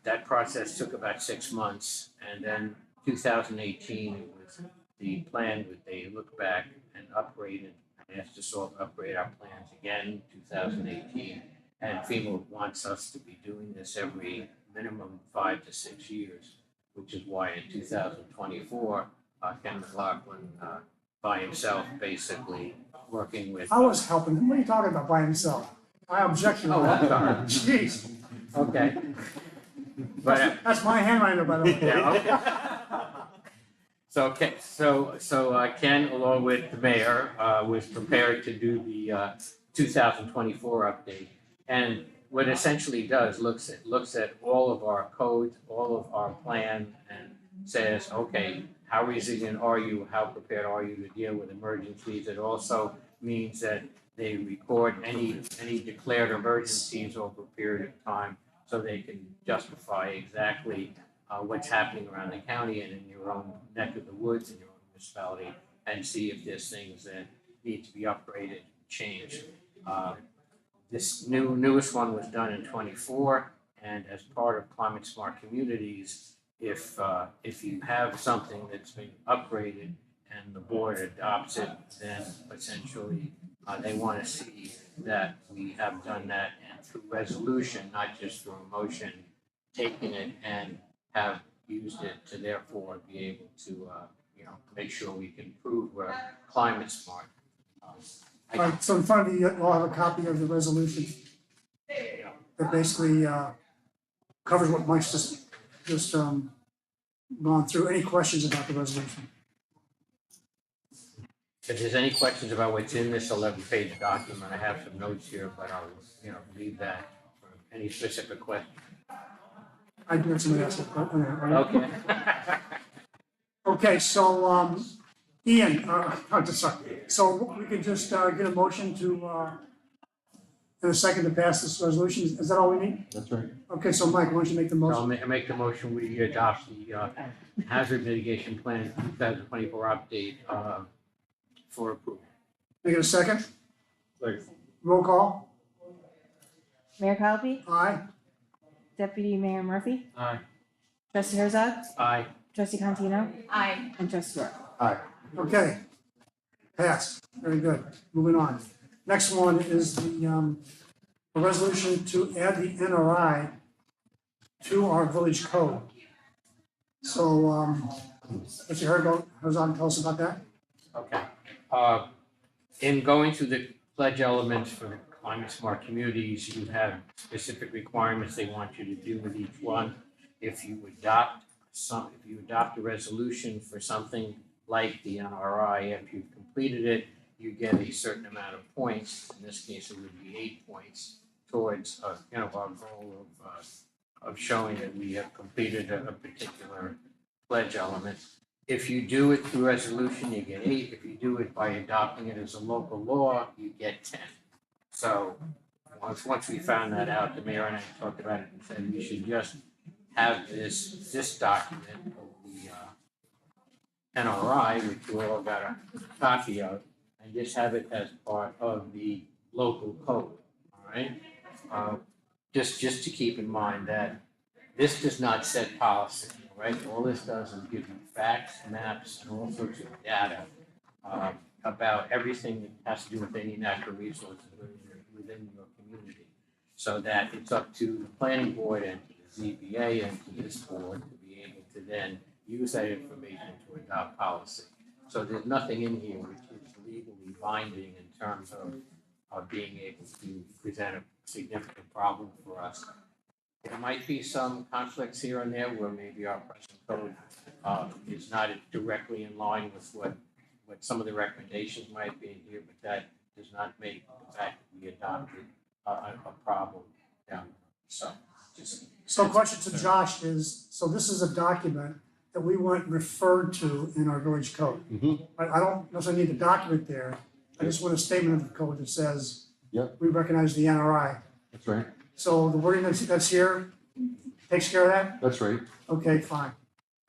That process took about 6 months, and then 2018 it was the plan that they looked back and upgraded, and asked us all to upgrade our plans again, 2018. And FEMA wants us to be doing this every minimum 5 to 6 years, which is why in 2024, Ken McLaughlin, by himself, basically working with. I was helping him. What are you talking about by himself? I object to Oh, that. I'm sorry. Jeez. Okay. But That's my handwriting, by the way. yeah, okay. So Ken, along with the mayor, was prepared to do 2024 update. And what it essentially does, looks at all of our codes, all of our plan, and says, okay, how resilient are you? How prepared are you to deal with emergencies? It also means that they record any declared emergencies over a period of time so they can justify exactly what's happening around the county and in your own neck of the woods, in your own municipality, and see if there's things that need to be upgraded, changed. This newest one was done in '24, and as part of Climate Smart Communities, if you have something that's been upgraded and the board adopts it, then essentially they want to see that we have done that and through resolution, not just through a motion, taken it and have used it to therefore be able to make sure we can prove we're climate smart. All right, so in front of you, we'll have a copy of the resolution that basically covers what Mike's just gone through. Any questions about the resolution? If there's any questions about what's in this 11-page document, I have some notes here, but I'll leave that for any specific question. I do have somebody else. Okay. Okay, so Ian, I'm just sorry. So we can just get a motion to in a second to pass this resolution. Is that all we need? That's right. Okay, so Mike, why don't you make the So I'll motion? make the motion, we adopt the hazard mitigation plan 2024 update for approval. Make it a second? Second. Roll call? Mayor Calvi, Aye? Deputy Mayor Murphy, Aye. Trustee Herzog, Aye. Trustee Contino, Aye. and Trustee Doro. Aye. Okay. Passed. Very good. Moving on. Next one is the a resolution to add the NRI to our village code. So, what you heard about, Herzog, tell us about that? Okay. In going through the pledge elements for the climate smart communities, you have specific requirements they want you to do with each one. If you adopt a resolution for something like the NRI, after you've completed it, you get a certain amount of points. In this case, it would be 8 points towards our goal of showing that we have completed a particular pledge element. If you do it through resolution, you get 8. If you do it by adopting it as a local law, you get 10. So once we found that out, the mayor and I talked about it and said we should just have this document of the NRI, which you all got a copy of, and just have it as part of the local code, all right? Just to keep in mind that this does not set policy, right? All this does is give you facts, maps, and all sorts of data about everything that has to do with any natural resources within your community. So that it's up to the planning board and to the ZBA and to this board to be able to then use that information to adopt policy. So there's nothing in here which is legally binding in terms of being able to present a significant problem for us. There might be some conflicts here and there where maybe our present code is not directly in line with what some of the recommendations might be in here, but that does not make the fact that we adopted a problem down. So question to Josh is, so this is a document that we want referred to in our village code. I don't necessarily need the document there. I just want a statement of the code that says Yep. we recognize the NRI. That's right. So the wording that's here takes care of that? That's right. Okay, fine.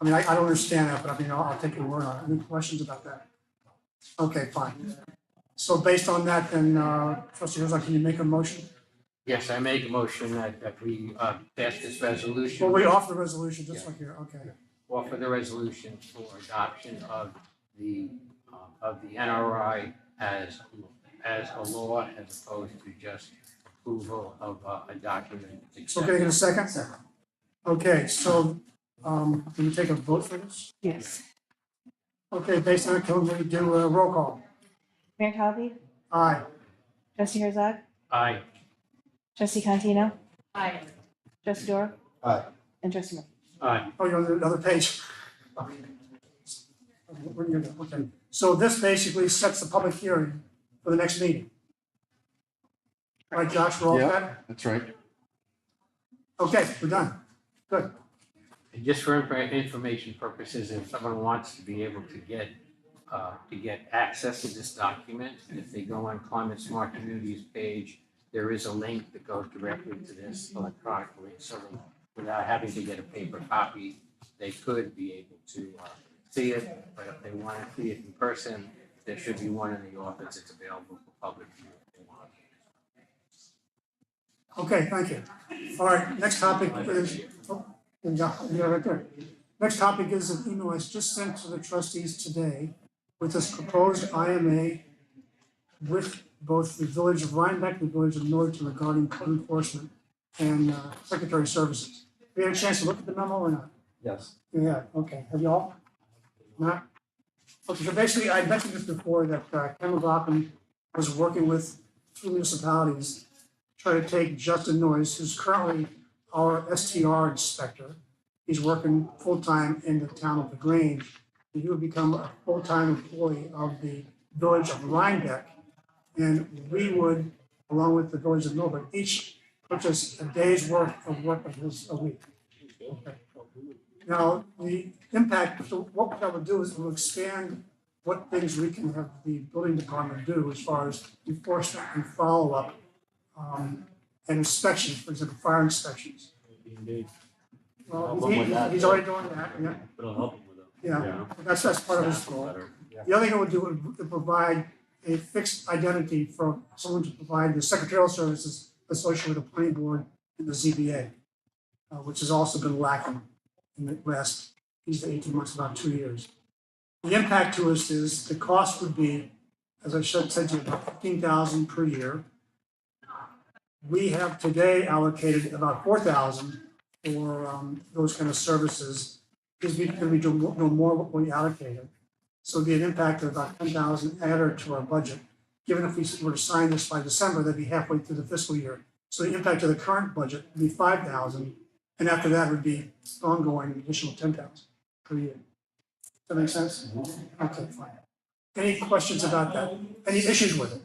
I mean, I don't understand that, but I mean, I'll take your word on it. Any questions about that? Okay, fine. So based on that, then, Trustee Herzog, can you make a motion? yes, I make a motion that we pass this resolution. Well, we offer the resolution just like here, okay. Offer the resolution for adoption of the NRI as a law as opposed to just approval of a document. So can I get a second? Okay, so, can we take a vote for this? Yes. Okay, based on it, can we do a roll call? Mayor Calvi, Aye. Trustee Herzog, Aye. Trustee Contino, Aye. Trustee Doro, Aye. and Trustee Murphy. Aye. Oh, you're on the other page. Okay. Where do you go? Okay, so this basically sets the public hearing for the next meeting. All right, Josh, we're all Yeah. set? That's right. Okay, we're done. Good. And just for information purposes, if someone wants to be able to get access to this document, if they go on Climate Smart Communities page, there is a link that goes directly to this electronically, so that without having to get a paper copy, they could be able to see it, but if they want to see it in person, there should be one in the office, it's available for public view. Okay, thank you. All right, next topic is, yeah, right there. Next topic is an email I just sent to the trustees today with this proposed IMA with both the village of Rhinebeck and the village of Millerton regarding code enforcement and secretary services. Have you had a chance to look at the memo or not? Yes. Yeah, okay. Have you all? Not? Okay, so basically, I mentioned this before that Ken Dworkin was working with two municipalities to try to take Justin Noyes, who's currently our STR inspector. He's working full-time in the town of LaGrange. And he would become a full-time employee of the village of Rhinebeck. And we would, along with the village of Millbrook, each purchase a day's worth of work of his a week. Okay. Now, the impact, so what that would do is it will expand what things we can have the building department do as far as enforcement and follow-up and inspections, for example, fire inspections. Well, he's already doing that, yeah. But it'll help them with it. Yeah, that's part of his role. The other thing it would do would provide a fixed identity for someone to provide the secretarial services associated with the planning board and the ZBA, which has also been lacking in the last, these 18 months, about 2 years. The impact to us is the cost would be, as I said to you, about $15,000 per year. We have today allocated about $4,000 for those kind of services, because we can do no more what we allocated. So it'd be an impact of about $10,000 added to our budget. Given if we were to sign this by December, that'd be halfway through the fiscal year. So the impact of the current budget would be $5,000, and after that would be ongoing additional $10,000 per year. Does that make sense? Okay, fine. Any questions about that? Any issues with it?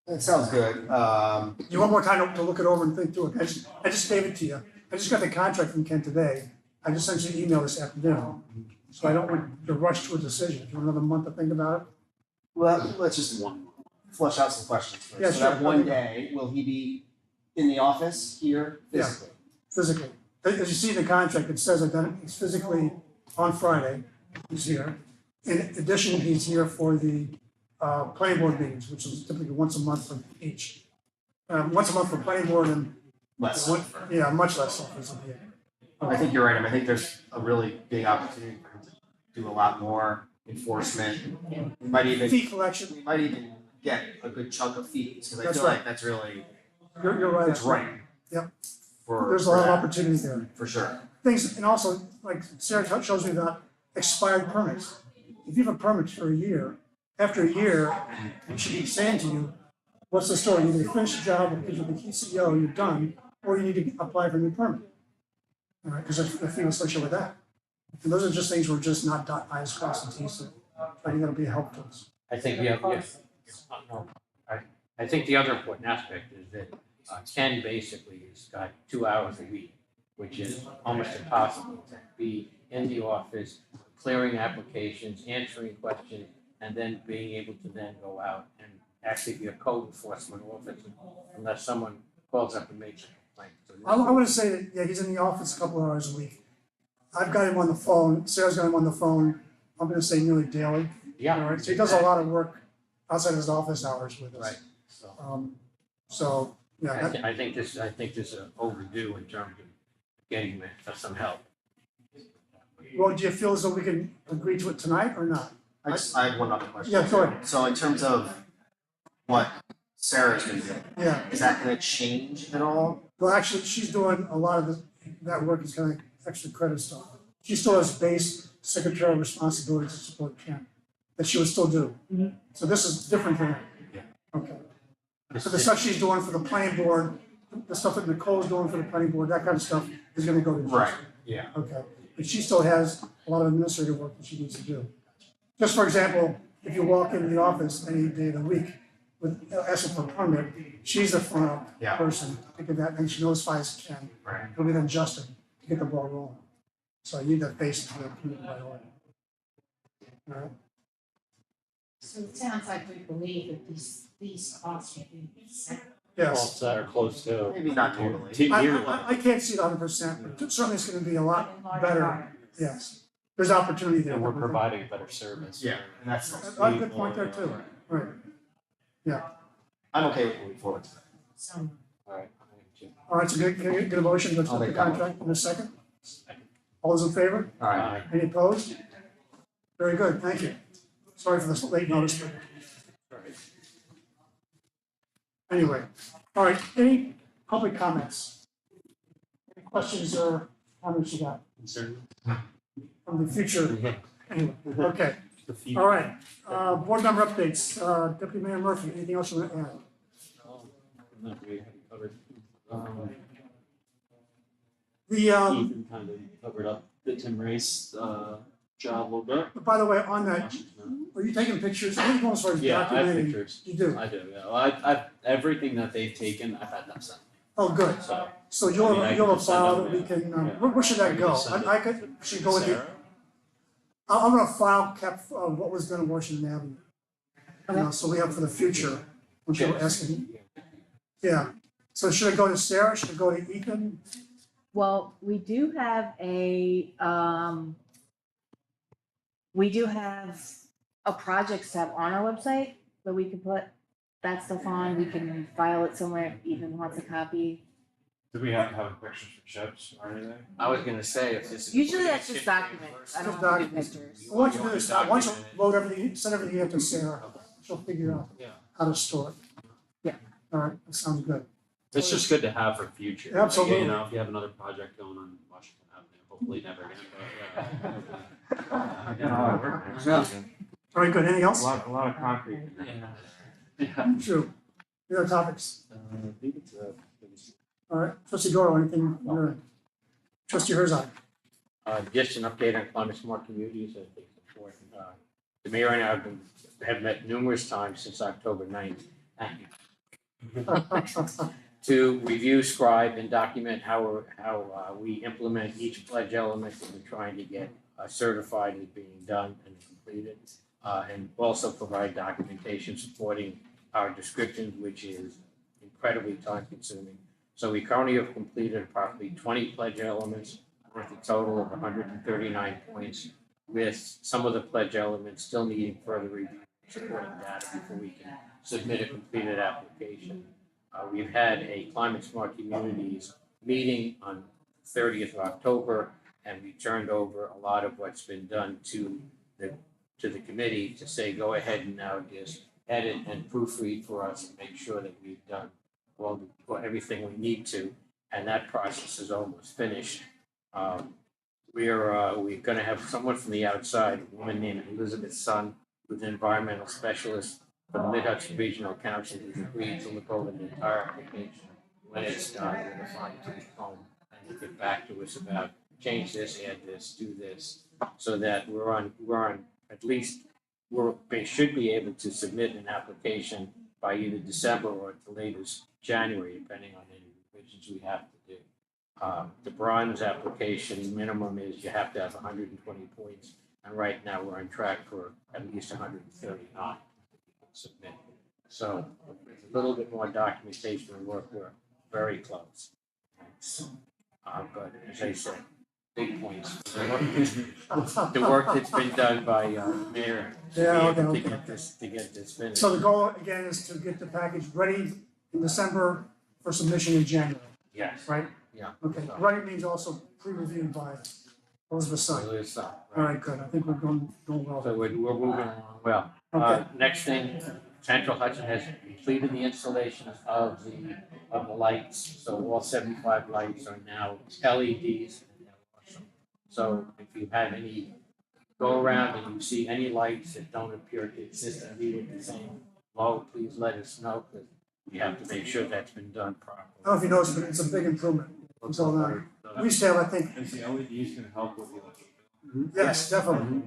That sounds good. You want more time to look it over and think through it? I just gave it to you. I just got the contract from Ken today. I just sent you an email this afternoon. So I don't want to rush to a decision. If you want another month to think about it? Well, let's just flush out some questions first. Yeah, So sure. that one day, will he be in the office here Yeah. physically? Physically. As you see in the contract, it says that he's physically on Friday, he's here. In addition, he's here for the planning board meetings, which is typically once a month for each. Once a month for planning board and Less. yeah, much less physically. I think you're right. I mean, I think there's a really big opportunity for him to do a lot more enforcement. We might even get a good chunk of fees, because I That's feel right. like that's really, You're right. it's right. Yep. For There's a lot of that, opportunity there. for sure. Things, and also, like Sarah shows me about expired permits. If you have a permit for a year, after a year, we should be saying to you, what's the story? You either finish the job because you're the key CEO, you're done, or you need to apply for a new permit. All right, because there's a fee associated with that. And those are just things we're just not dot I's crossing T's. So I think that'll be a help to us. I think I think the other important aspect is that Ken basically has got 2 hours a week, which is almost impossible to be in the office, clearing applications, answering questions, and then being able to then go out and actually be a code enforcement officer unless someone calls up and makes a complaint. So I want to say that, yeah, he's in the office a couple of hours a week. I've got him on the phone, Sarah's got him on the phone, I'm gonna say nearly daily. Yeah. All right, so he does a lot of work outside of his office hours with us. Right. So, yeah, I think this is overdue in terms of getting some help. well, do you feel as though we can agree to it tonight or not? I have one other question. Yeah, go ahead. So in terms of what Sarah's gonna do, Yeah, is that gonna change at all? well, actually, she's doing a lot of that work is kind of extra credit stuff. She still has base secretarial responsibilities to support Ken, that she would still do. So this is different than that. Yeah. Okay. So the stuff she's doing for the planning board, the stuff that Nicole's doing for the planning board, that kind of stuff is gonna go to Justin. Right, yeah. Okay, but she still has a lot of administrative work that she needs to do. Just for example, if you walk into the office any day of the week with asking for a permit, she's the front up Yeah. person, think of that, and she notifies Ken. Right. It'll be then Justin to get the ball rolling. So you need that face to the community right away. All right, So it sounds like we believe that these costs will be set. yes. That are close to. Maybe not totally. I can't see it 100%, but certainly it's gonna be a lot better, yes. There's opportunity there. And we're providing a better service. Yeah, and that's, A good point there too, right. I'm okay with moving forward. So Alright. All right, so get a motion to I'll accept the make that contract in a second. All those in favor? All right. Any opposed? Very good, thank you. Sorry for this late notice, but anyway. All right, any public comments? Any questions or comments you got from the future? Anyway, okay, all right. Board member updates, Deputy Mayor Murphy, anything else you want to add? No, we haven't covered. The, Ethan kind of covered up the Tim Race, job a little bit. by the way, on that, are you taking pictures? I'm going as far as Yeah, I have documenting. pictures. You do? I do, yeah. Well, I've everything that they've taken, I've had them sent. Oh, good. So, So I mean, you'll I have a can send file them, that we can, yeah. where should that I can go? just send it. I should go with the, Sarah? I'm gonna file kept what was done in Washington Avenue. You know, so we have for the future, when people asking, yeah. So should it go to Sarah, should it go to Ethan? Well, we do have a project tab on our website that we can put that stuff on. We can file it somewhere if Ethan wants a copy. Do we have to have pictures for chips or anything? I was gonna say, if this is. Usually that's just documents. I don't do Documents. pictures. Once you do this, once you load everything, send everything in to Sarah, she'll figure out Yeah. how to store it. Yeah. All right, that sounds good. It's just good to have for future. Like, Absolutely. you know, if you have another project going on Washington Avenue, hopefully never again, but yeah. All right, good, anything A else? lot of concrete. Yeah. True. Any other topics? I think it's All right, Trustee Doro, anything? Trustee Herzog? Just an update on climate smart communities, I think it's important. The mayor and I have met numerous times since October 9th. To review, scribe, and document how we implement each pledge element that we're trying to get certified as being done and completed. And also provide documentation supporting our descriptions, which is incredibly time consuming. So we currently have completed approximately 20 pledge elements with a total of 139 points, with some of the pledge elements still needing further review and supporting data before we can submit a completed application. We've had a Climate Smart Communities meeting on 30th of October, and we turned over a lot of what's been done to the committee to say, go ahead and now just edit and proofread for us and make sure that we've done everything we need to, and that process is almost finished. We're gonna have someone from the outside, a woman named Elizabeth Sun, who's an environmental specialist for the Mid-Hudson Regional Council, who's agreed to look over the entire application. When it's done, we're gonna fine-tooth comb and get back to us about change this, add this, do this, so that we're on, at least, we should be able to submit an application by either December or at the latest January, depending on any revisions we have to do. The bronze application minimum is you have to have 120 points, and right now we're on track for at least 139 to submit. So with a little bit more documentation and work, we're very close. But as I said, big points. The work that's been done by Mayor to be Yeah, able okay. to get this finished. So the goal again is to get the package ready in December for submission in January, Yes. right? Yeah. Okay, ready means also pre-reviewed by Elizabeth Sun. So it's, All right, good, I think we're going well. So we're moving along well. Okay. Next thing, Central Hudson has completed the installation of the lights. So all 75 lights are now LEDs. So if you have any, go around and you see any lights that don't appear consistently with the same glow, please let us know, because we have to make sure that's been done properly. I don't know if you noticed, but it's a big improvement. So we used to have, I think, Is the LEDs gonna help with the electric? yes, definitely.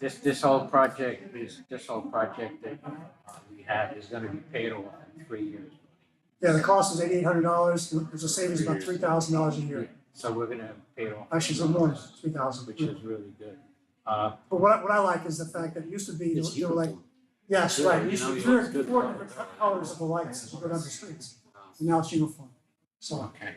this whole project that we have is gonna be paid off in 3 years. Yeah, the cost is $8,800. There's a savings of about $3,000 a year. So we're gonna have it paid off. Actually, it's more than 3,000. Which is really good. But what I like is the fact that it used to be, It's they were like, uniform. yes, Yeah, right, it you used to know, be it four looks good. different colors of the lights as you go down the streets. And now it's uniform. So, Okay.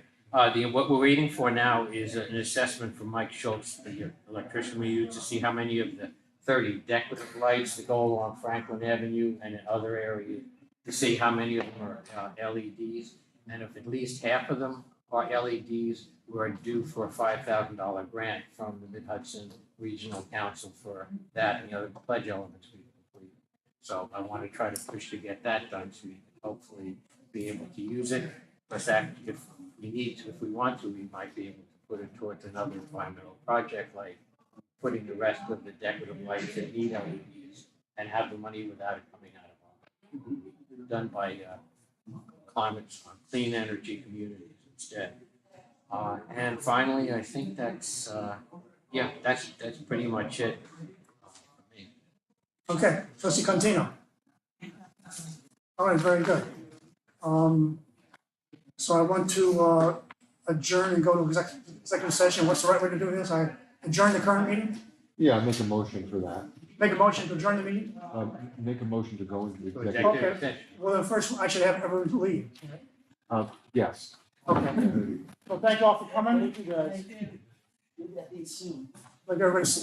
What we're waiting for now is an assessment from Mike Schultz, the electrician we use, to see how many of the 30 decorative lights that go along Franklin Avenue and in other areas, to see how many of them are LEDs. And if at least half of them are LEDs, we're due for a $5,000 grant from the Mid-Hudson Regional Council for that and the other pledge elements we completed. So I want to try to push to get that done so we can hopefully be able to use it. But that, if we need to, if we want to, we might be able to put it towards another environmental project, like putting the rest of the decorative lights that need LEDs and have the money without it coming out of our, done by clean energy communities instead. And finally, I think that's pretty much it for me. okay, trustee Contino. All right, very good. So I want to adjourn and go to executive session. What's the right way to do this? I adjourn the current meeting? Yeah, make a motion for that. Make a motion to adjourn the meeting? Make a motion to go into executive. Executive Okay. session. Well, then first, I should have everyone leave. Yes. Okay. Well, thank you all for coming. Thank you, guys. Like everybody's.